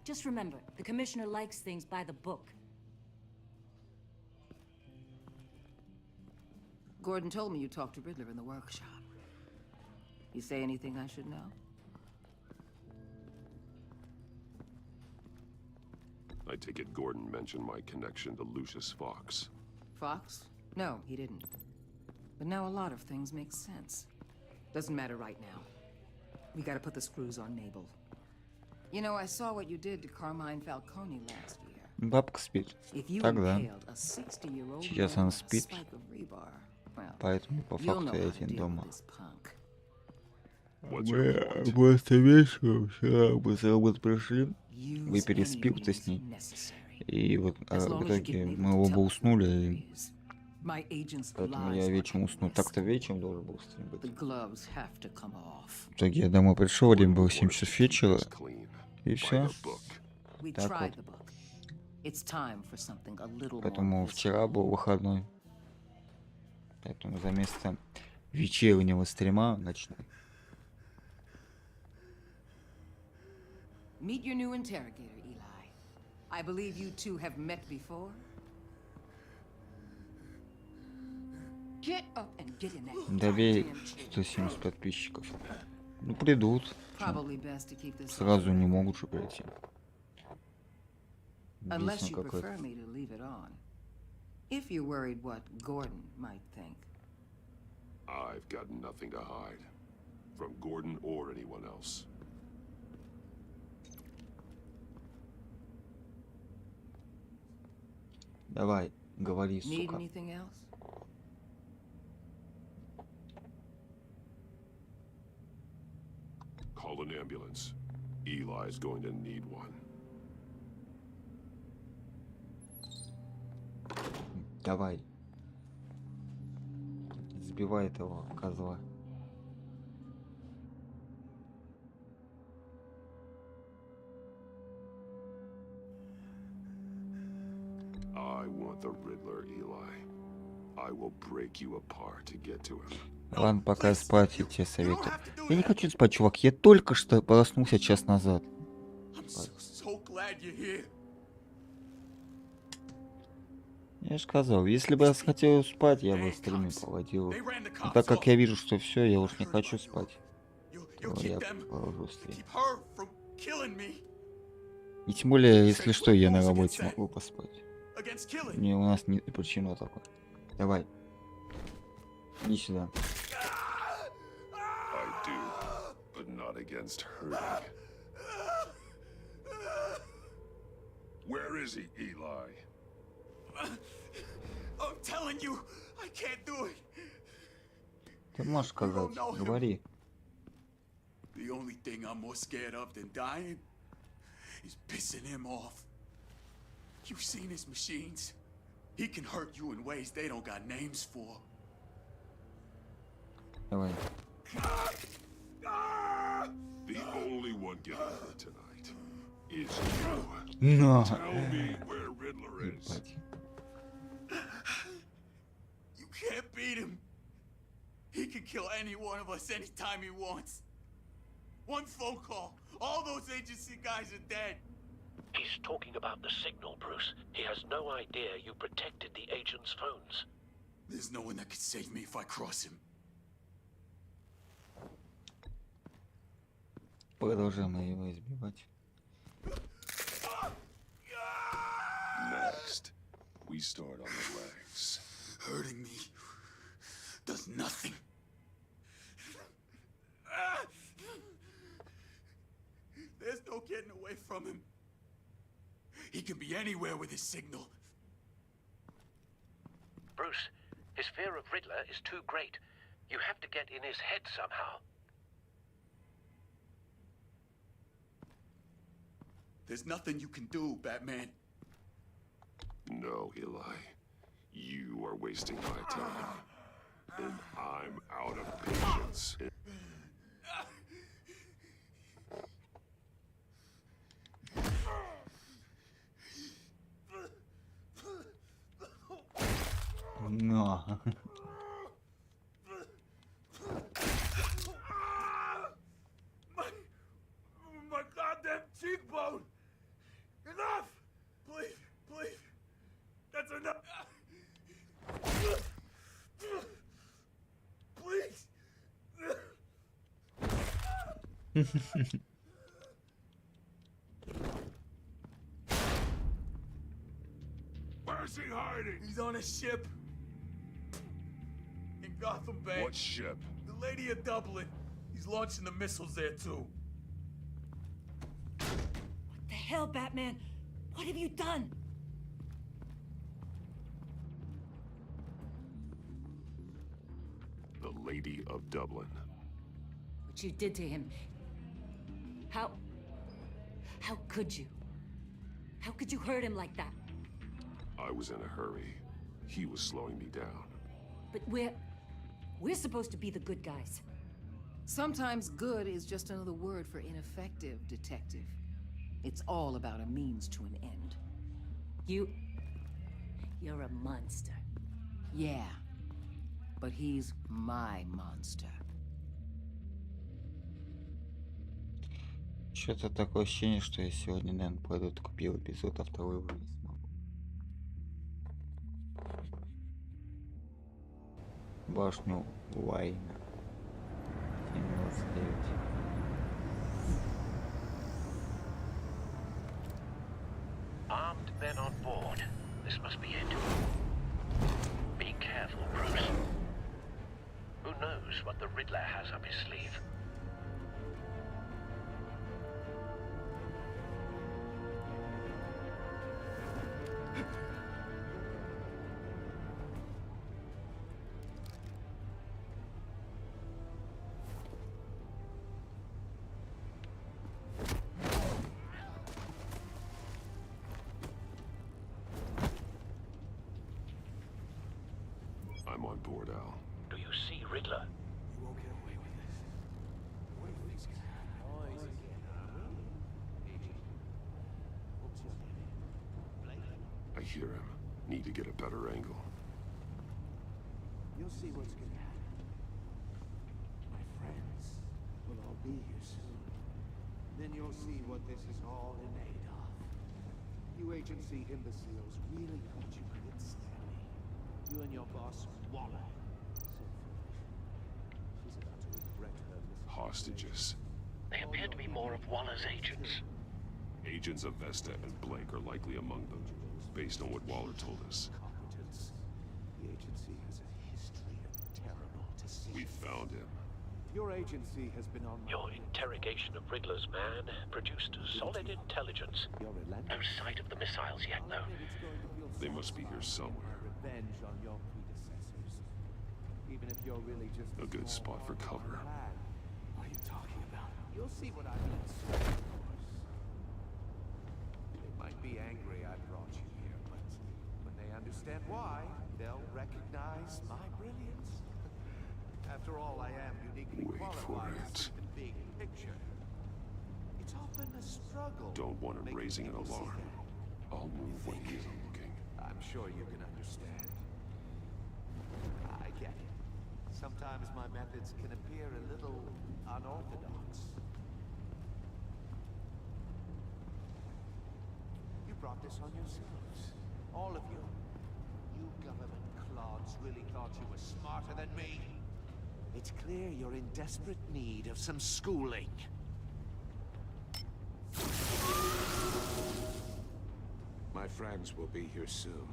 Just remember, the commissioner likes things by the book. Gordon told me you talked to Riddler in the workshop. You say anything I should know? I take it Gordon mentioned my connection to Lucius Fox. Fox? No, he didn't. But now a lot of things make sense. Doesn't matter right now. We gotta put the screws on Mabel. You know, I saw what you did to Carmine Falcone last year. Бабка спит. If you Тогда. impaled a 60-year-old Сейчас man она with a спит. spike of rebar, well, Поэтому по you'll факту know я how to один deal дома. with this punk. What's your point? Просто вечером вчера мы с работы пришли, Use выпили any спирта с means ней. necessary. И вот As в long as you итоге get Mabel мы to оба tell уснули, who и it is. My agent's поэтому lies я are вечером уснул. endless. Так-то вечером должен был стрим быть. The gloves have to come off. В итоге я домой пришел, время было 7 Wanted to часов keep вечера, this clean. и By все. the book. We Так tried вот. the book. It's time for something a little more Поэтому visible. вчера был выходной. Поэтому за место вечернего стрима ночной. Meet your new interrogator, Eli. I believe you two have met before. Get up and get in that Добей goddamn chair. 170 подписчиков. Ну придут. Probably best to keep this Сразу off. не могут же прийти. Unless Единственное you какое-то. prefer me to leave it on. If you're worried what Gordon might think. I've got nothing to hide. From Gordon or anyone else. Давай, говори, Need сука. anything else? Call an ambulance. Eli's going to need one. Давай. Сбивай этого козла. I want the Riddler, Eli. I will break you apart to get to him. Ладно, пока спать, я тебе советую. Я не хочу спать, чувак. Я только что проснулся час назад. Я же сказал, если бы я хотел спать, я бы стриме проводил. Но так как я вижу, что все, я уж не хочу спать. То я провожу стрим. И тем более, если что, я на работе могу поспать. Не, у нас нет причины такой. Давай. Иди сюда. I do, but not against hurting. Where is he, Eli? I'm telling you, I can't do it. Ты можешь сказать, говори. The only thing I'm more scared of than dying is pissing him off. You've seen his machines. He can hurt you in ways they don't got names for. Давай. The only one getting hurt tonight is you. Но. Tell me where Riddler is. Ебать. You can't beat him. He can kill any one of us anytime he wants. One phone call, all those agency guys are dead. He's talking about the signal, Bruce. He has no idea you protected the agent's phones. There's no one that can save me if I cross him. Продолжаем его избивать. Next, we start on the legs. Hurting me does nothing. There's no getting away from him. He can be anywhere with his signal. Bruce, his fear of Riddler is too great. You have to get in his head somehow. There's nothing you can do, Batman. No, Eli. You are wasting my time. And I'm out of patience. No. My goddamn cheekbone! Enough! Please, please. That's enough. Please. Where's he hiding? He's on a ship. In Gotham Bay. What ship? The Lady of Dublin. He's launching the missiles there too. What the hell, Batman? What have you done? The Lady of Dublin. What you did to him. How could you? How could you hurt him like that? I was in a hurry. He was slowing me down. But we're supposed to be the good guys. Sometimes good is just another word for ineffective, Detective. It's all about a means to an end. You're a monster. Yeah, but he's my monster. Что-то такое ощущение, что я сегодня, наверное, пойду купил эпизод, а второй его не смогу. Башню Уайна. 729. Armed men on board. This must be it. Be careful, Bruce. Who knows what the Riddler has up his sleeve? I'm on board, Al. Do you see Riddler? You won't get away with this. What do you think's gonna happen? I hear him. Need to get a better angle. You'll see what's gonna happen. My friends will all be here soon. Then you'll see what this is all in aid of. You agency imbeciles really thought you could stand me. You and your boss, Waller. So foolish. She's about to regret her mistake. Hostages. They appear to be more of Waller's agents. Agents of Vesta and Blake are likely among them, based on what Waller told us. Competence. The agency has a history of terrible decisions. We found him. Your agency has been on my... Your interrogation of Riddler's man produced solid intelligence. You're relentless. No sight of the missiles yet, though. They must be here somewhere. Revenge on your predecessors. Even if you're really just A good spot for cover. What are you talking about? You'll see what I mean soon, of course. They might be angry I brought you here, but when they understand why, they'll recognize my brilliance. After all, I am uniquely Wait for qualified it. to see the big picture. It's often a struggle. Don't want him making raising an people see alarm. that. I'll move when he isn't looking. I'm sure you can understand. I get it. Sometimes my methods can appear a little unorthodox. You brought this on yourselves. All of you. You government clods really thought you were smarter than me. It's clear you're in desperate need of some schooling. My friends will be here soon.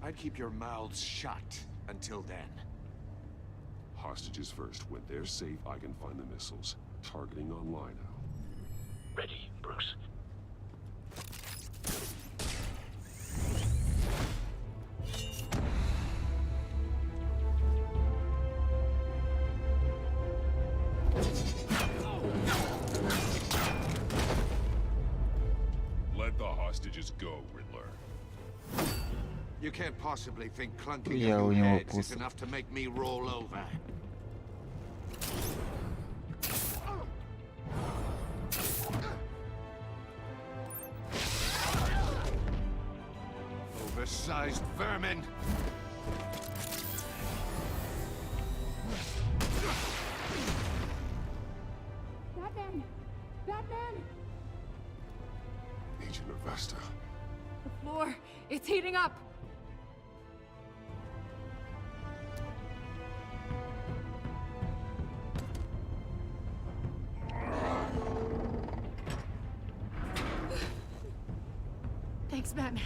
I'd keep your mouths shut until then. Hostages first. When they're safe, I can find the missiles. Targeting online now. Ready, Bruce. Let the hostages go, Riddler. You can't possibly think clunking Я of у your него heads is просто... enough to make me roll over. Oversized vermin! Batman! Batman! Agent Avesta. The floor, it's heating up! Thanks, Batman.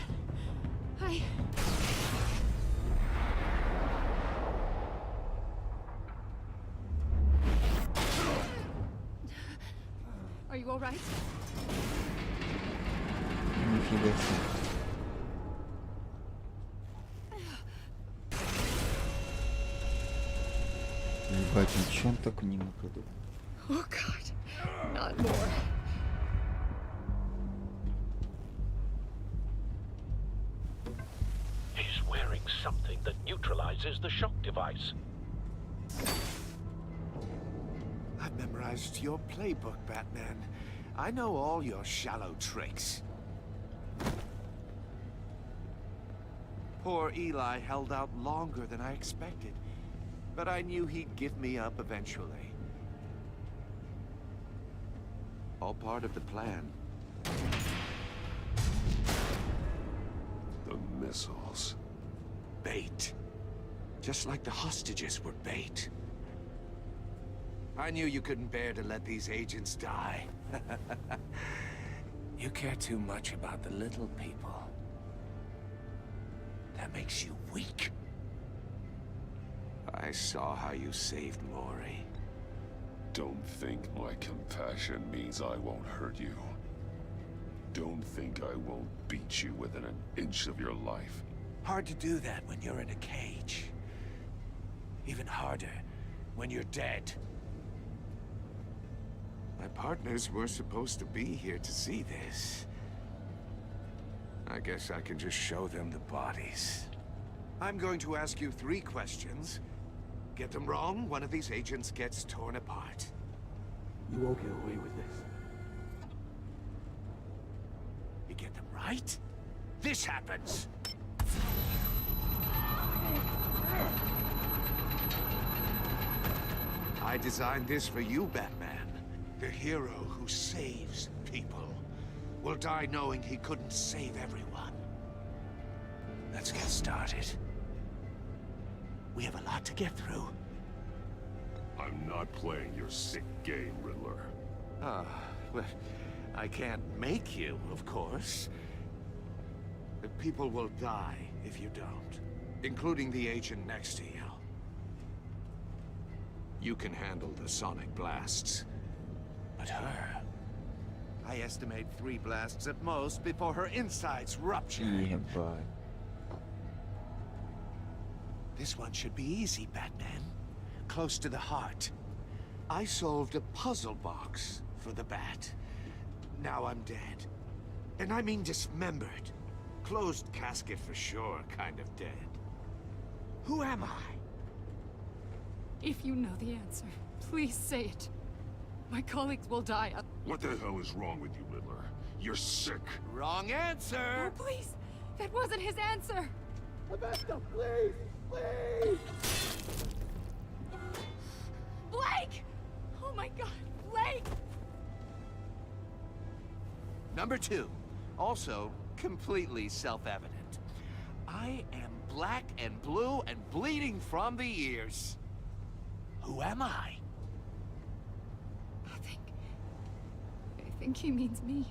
Are you all right? Нифига себе. Ебать, ничего он так не нападал. Oh God, not more. He's wearing something that neutralizes the shock device. I've memorized your playbook, Batman. I know all your shallow tricks. Poor Eli held out longer than I expected, but I knew he'd give me up eventually. All part of the plan. The missiles. Bait. Just like the hostages were bait. I knew you couldn't bear to let these agents die. You care too much about the little people. That makes you weak. I saw how you saved Maury. Don't think my compassion means I won't hurt you. Don't think I won't beat you within an inch of your life. Hard to do that when you're in a cage. Even harder when you're dead. My partners were supposed to be here to see this. I guess I can just show them the bodies. I'm going to ask you 3 questions. Get them wrong, one of these agents gets torn apart. You won't get away with this. You get them right, this happens. I designed this for you, Batman. The hero who saves people will die knowing he couldn't save everyone. Let's get started. We have a lot to get through. I'm not playing your sick game, Riddler. Ah, well, I can't make you, of course. The people will die if you don't, including the agent next to you. You can handle the sonic blasts. But her... I estimate 3 blasts at most before her insides rupture. Ебать. This one should be easy, Batman. Close to the heart. I solved a puzzle box for the Bat. Now I'm dead. And I mean dismembered. Closed casket for sure, kind of dead. Who am I? If you know the answer, please say it. My colleagues will die. What the hell is wrong with you, Riddler? You're sick. Wrong answer! Oh, please! That wasn't his answer! Avesta, please! Please! Blake! Oh my God, Blake! Number 2. Also, completely self-evident. I am black and blue and bleeding from the ears. Who am I? I think he means me.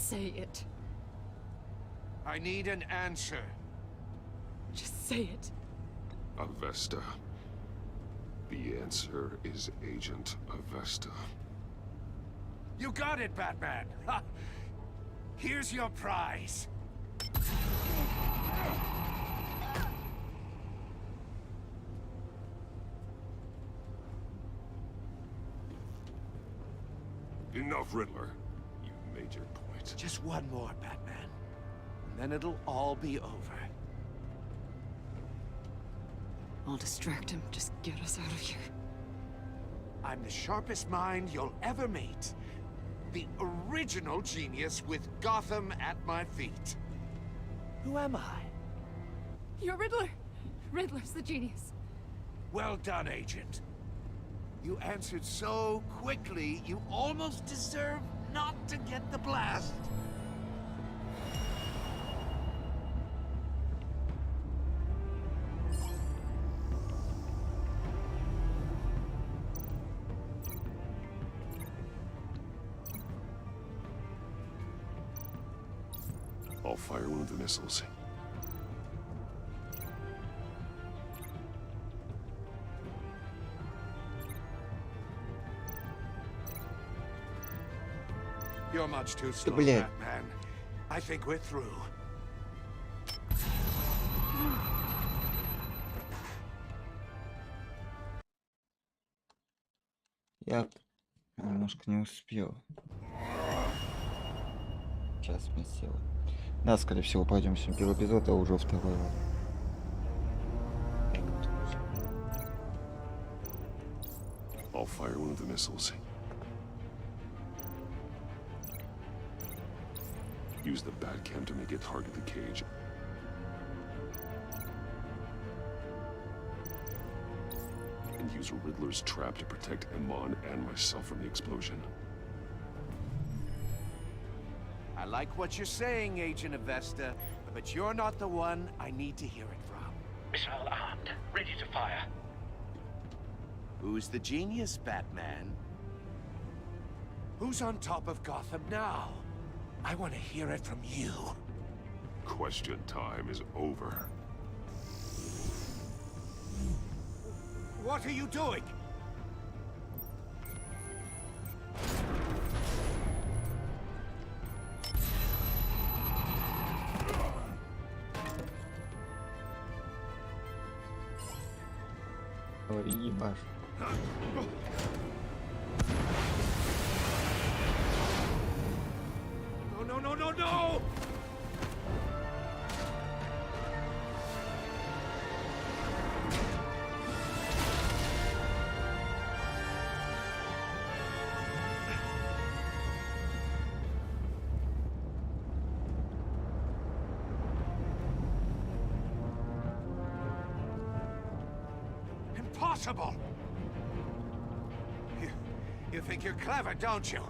say it. I need an answer. Just say it. Avesta. The answer is Agent Avesta. You got it, Batman. Ha. Here's your prize. Enough, Riddler. You made your point. Just one more, Batman. And then it'll all be over. I'll distract him. Just get us out of here. I'm the sharpest mind you'll ever meet. The original genius with Gotham at my feet. Who am I? You're Riddler. Riddler's the genius. Well done, Agent. You answered so quickly, you almost deserve not to get the blast. I'll fire one of the missiles. You're much too slow, Блядь. Batman. I think we're through. Я немножко не успел. Сейчас мне сел. Да, скорее всего, пойдем сегодня первый эпизод, а уже второй. I'll fire one of the missiles. Use the Batcam to make it target the cage. And use Riddler's trap to protect Amon and myself from the explosion. I like what you're saying, Agent Avesta, but you're not the one I need to hear it from. Missile armed, ready to fire. Who's the genius, Batman? Who's on top of Gotham now? I want to hear it from you. Question time is over. What are you doing? Ебаш. No! Impossible! You think you're clever, don't you?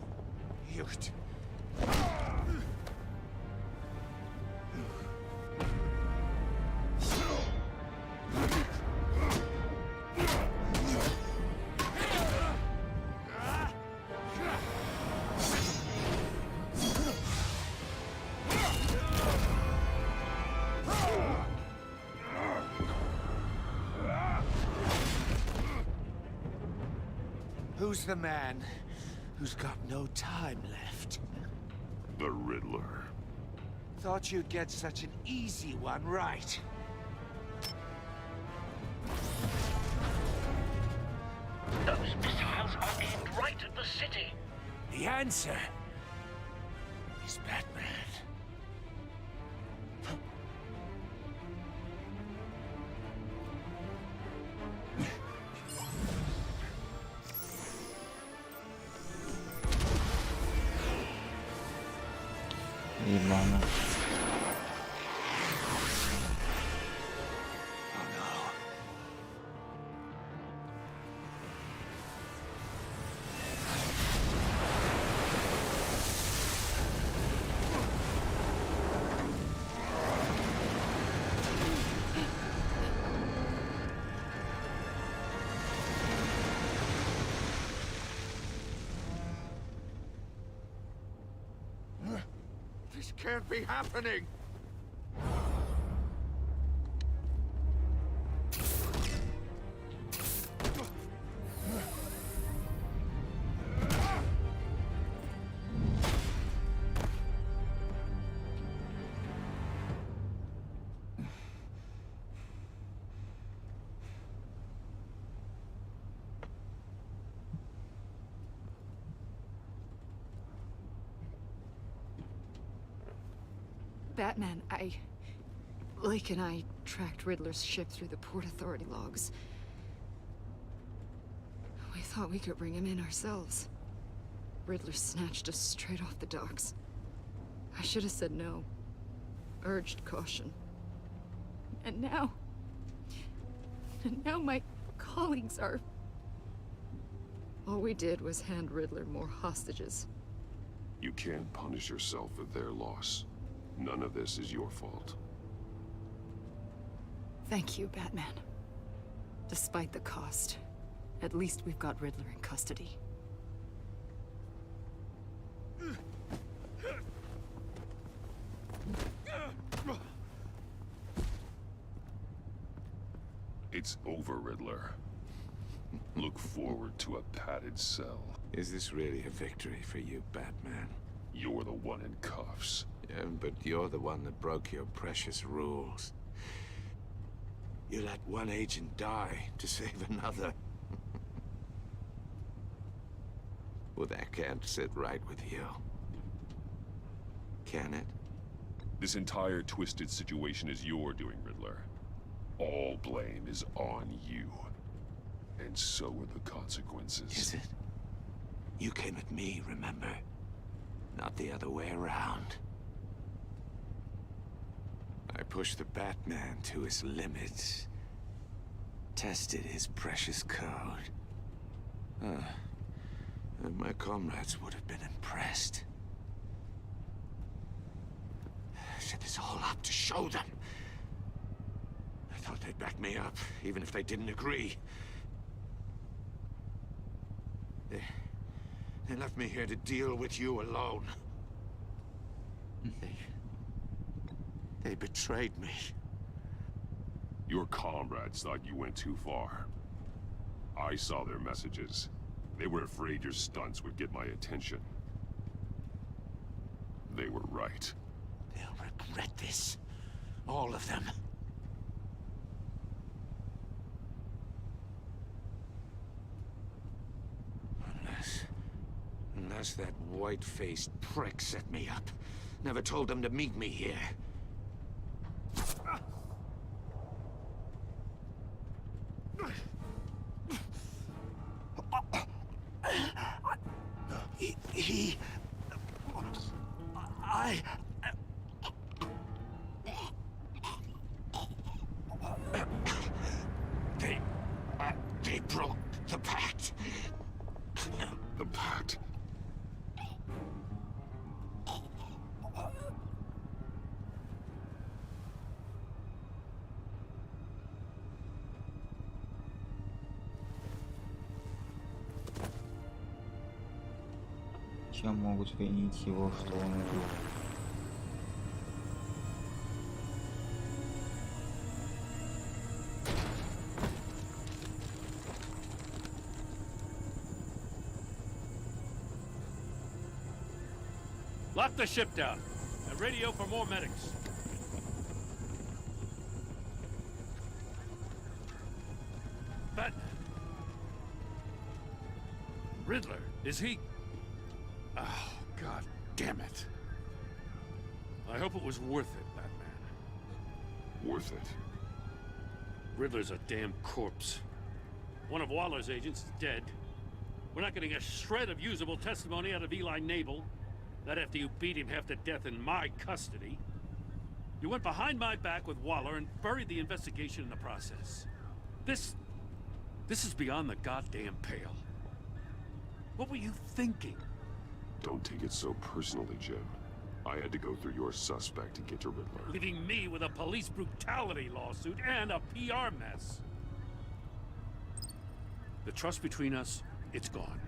Who's the man who's got no time left? The Riddler. Thought you'd get such an easy one right. Those missiles are aimed right at the city. The answer is Batman. Ебано. can't be happening! Batman, Lake and I tracked Riddler's ship through the Port Authority logs. We thought we could bring him in ourselves. Riddler snatched us straight off the docks. I should have said no. Urged caution. And now my colleagues are... All we did was hand Riddler more hostages. You can't punish yourself for their loss. None of this is your fault. Thank you, Batman. Despite the cost, at least we've got Riddler in custody. It's over, Riddler. Look forward to a padded cell. Is this really a victory for you, Batman? You're the one in cuffs. Yeah, but you're the one that broke your precious rules. You let one agent die to save another. Well, that can't sit right with you. Can it? This entire twisted situation is your doing, Riddler. All blame is on you. And so are the consequences. Is it? You came at me, remember? Not the other way around. I pushed the Batman to his limits. Tested his precious code. And my comrades would have been impressed. I set this all up to show them. I thought they'd back me up, even if they didn't agree. They left me here to deal with you alone. They betrayed me. Your comrades thought you went too far. I saw their messages. They were afraid your stunts would get my attention. They were right. They'll regret this. All of them. Unless that white-faced prick set me up. Never told them to meet me here. They broke the pact. The pact? Чем могут винить его, что он убил? Lock the ship down and radio for more medics. But Riddler, is he? Oh, God damn it. I hope it was worth it, Batman. Worth it? Riddler's a damn corpse. One of Waller's agents is dead. We're not getting a shred of usable testimony out of Eli Nabel. That after you beat him half to death in my custody. You went behind my back with Waller and buried the investigation in the process. This is beyond the goddamn pale. What were you thinking? Don't take it so personally, Jim. I had to go through your suspect to get to Riddler. Leaving me with a police brutality lawsuit and a PR mess. The trust between us, it's gone.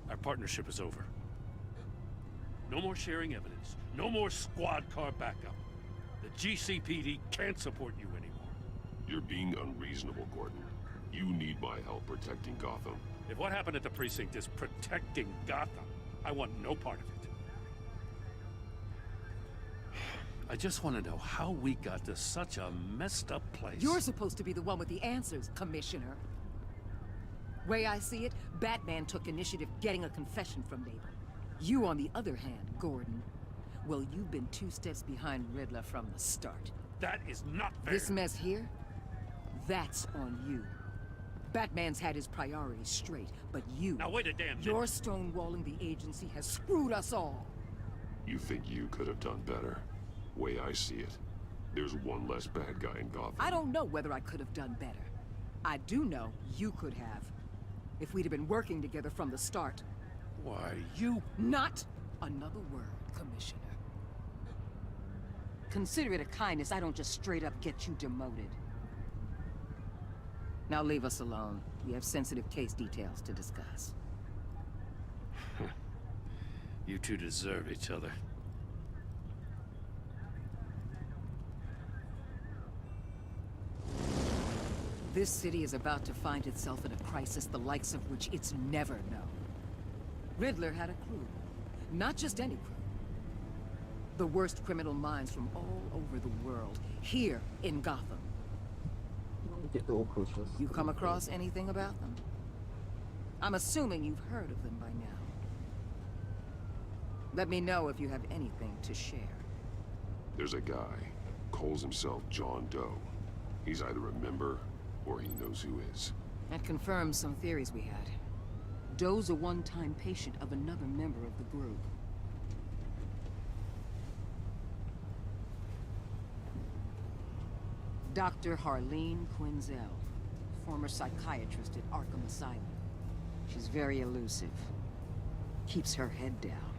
Our partnership is over. No more sharing evidence. No more squad car backup. The GCPD can't support you anymore. You're being unreasonable, Gordon. You need my help protecting Gotham. If what happened at the precinct is protecting Gotham, I want no part of it. I just want to know how we got to such a messed up place. You're supposed to be the one with the answers, Commissioner. Way I see it, Batman took initiative getting a confession from Mabel. You, on the other hand, Gordon, well, you've been 2 steps behind Riddler from the start. That is not fair. This mess here, that's on you. Batman's had his priorities straight, but you... Now wait a damn minute. Your stonewalling the agency has screwed us all. You think you could have done better? Way I see it, there's one less bad guy in Gotham. I don't know whether I could have done better. I do know you could have. If we'd have been working together from the start. Why, you... Not another word, Commissioner. Consider it a kindness I don't just straight up get you demoted. Now leave us alone. We have sensitive case details to discuss. You two deserve each other. This city is about to find itself in a crisis the likes of which it's never known. Riddler had a crew. Not just any crew. The worst criminal minds from all over the world, here in Gotham. You come across anything about them? I'm assuming you've heard of them by now. Let me know if you have anything to share. There's a guy, calls himself John Doe. He's either a member or he knows who is. That confirms some theories we had. Doe's a one-time patient of another member of the group. Dr. Harleen Quinzel, former psychiatrist at Arkham Asylum. She's very elusive. Keeps her head down.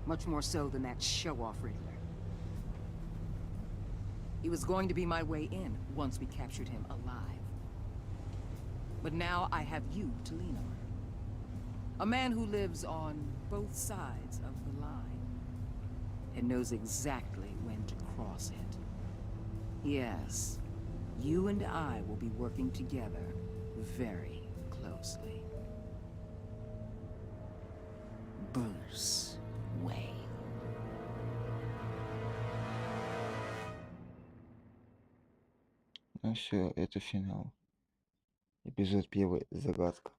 Much more so than that show-off Riddler. He was going to be my way in once we captured him alive. But now I have you to lean on. A man who lives on both sides of the line and knows exactly when to cross it. Yes, you and I will be working together very closely. Bruce Wayne. Ну все, это финал. Эпизод 1. Загадка.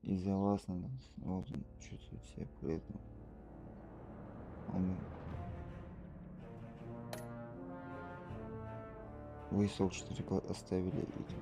Из-за вас на нас. Вот он чувствует себя поэтому. Он высел, что только оставили этим.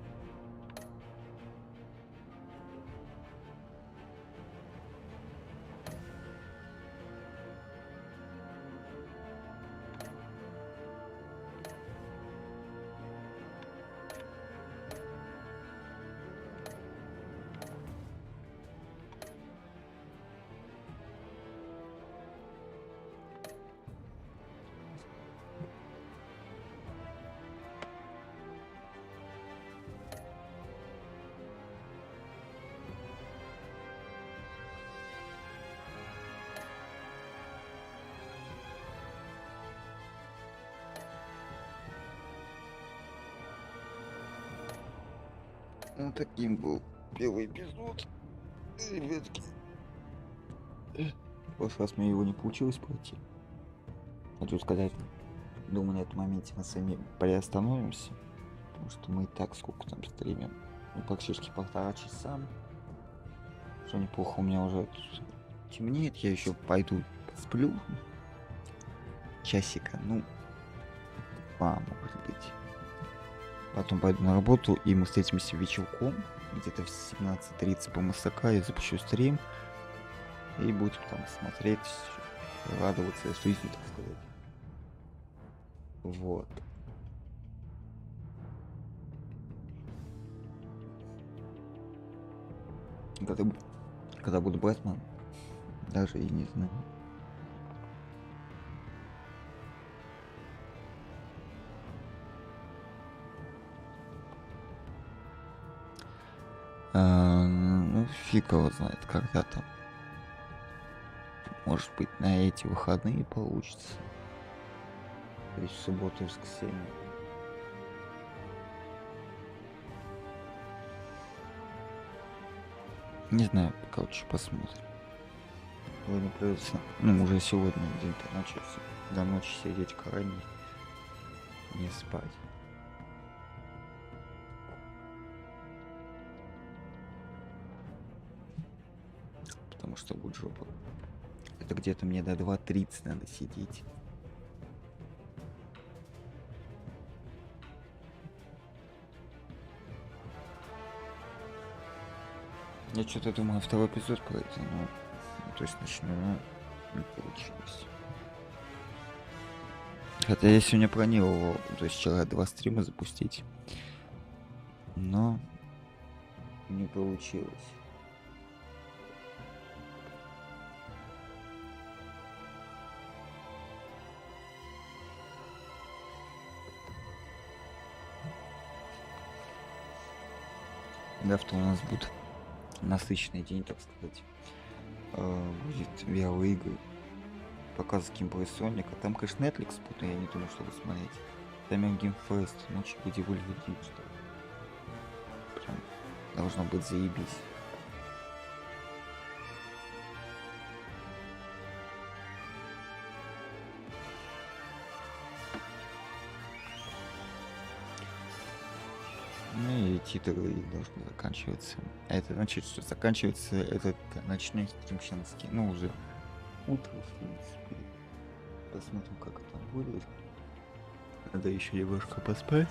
Ну, таким был первый эпизод, ребятки. В прошлый раз мне его не получилось пройти. Хочу сказать, думаю, на этом моменте мы с вами приостановимся, потому что мы и так сколько там стримим. Ну, практически 1,5 часа. Что неплохо, у меня уже тут темнеет, я еще пойду сплю. Часика, ну, 2, может быть. Потом пойду на работу, и мы встретимся вечерком, где-то в 17:30 по МСК, я запущу стрим, и будем там смотреть, радоваться жизни, так сказать. Вот. Когда буду Бэтмен, даже и не знаю. Ну фиг его знает, когда там. Может быть, на эти выходные получится. То есть в субботу и воскресенье. Не знаю, короче, посмотрим. Сегодня придется, ну, уже сегодня день-то начался. До ночи сидеть крайне, не спать. Потому что будет жопа. Это где-то мне до 2:30 надо сидеть. Я что-то думаю, второй эпизод пройти, ну, то есть начну, но не получилось. Хотя я сегодня планировал, то есть вчера 2 стрима запустить, но не получилось. Завтра у нас будет насыщенный день, так сказать. Будет видеоигры, показ геймплей Соника. Там, конечно, Netflix будет, но я не думаю, что смотреть. Там Геймфест, ночью где выглядит, что прям должно быть заебись. Ну и титры должны заканчиваться. А это значит, что заканчивается этот ночной стримчанский. Ну, уже утро, в принципе. Посмотрим, как это будет. Надо еще немножко поспать.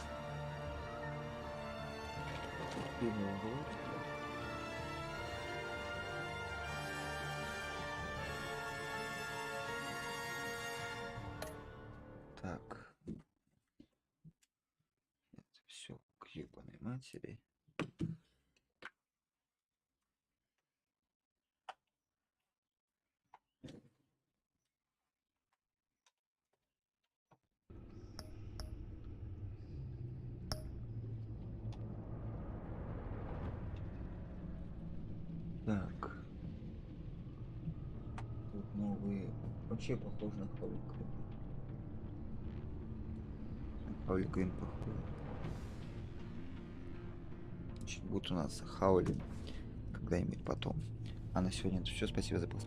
Так. Это все к ебаной матери. Так. Тут новые. Вообще похоже на Халка. Хаулигрин похож. Значит, будет у нас Хаулин когда-нибудь потом. А на сегодня это все. Спасибо за просмотр.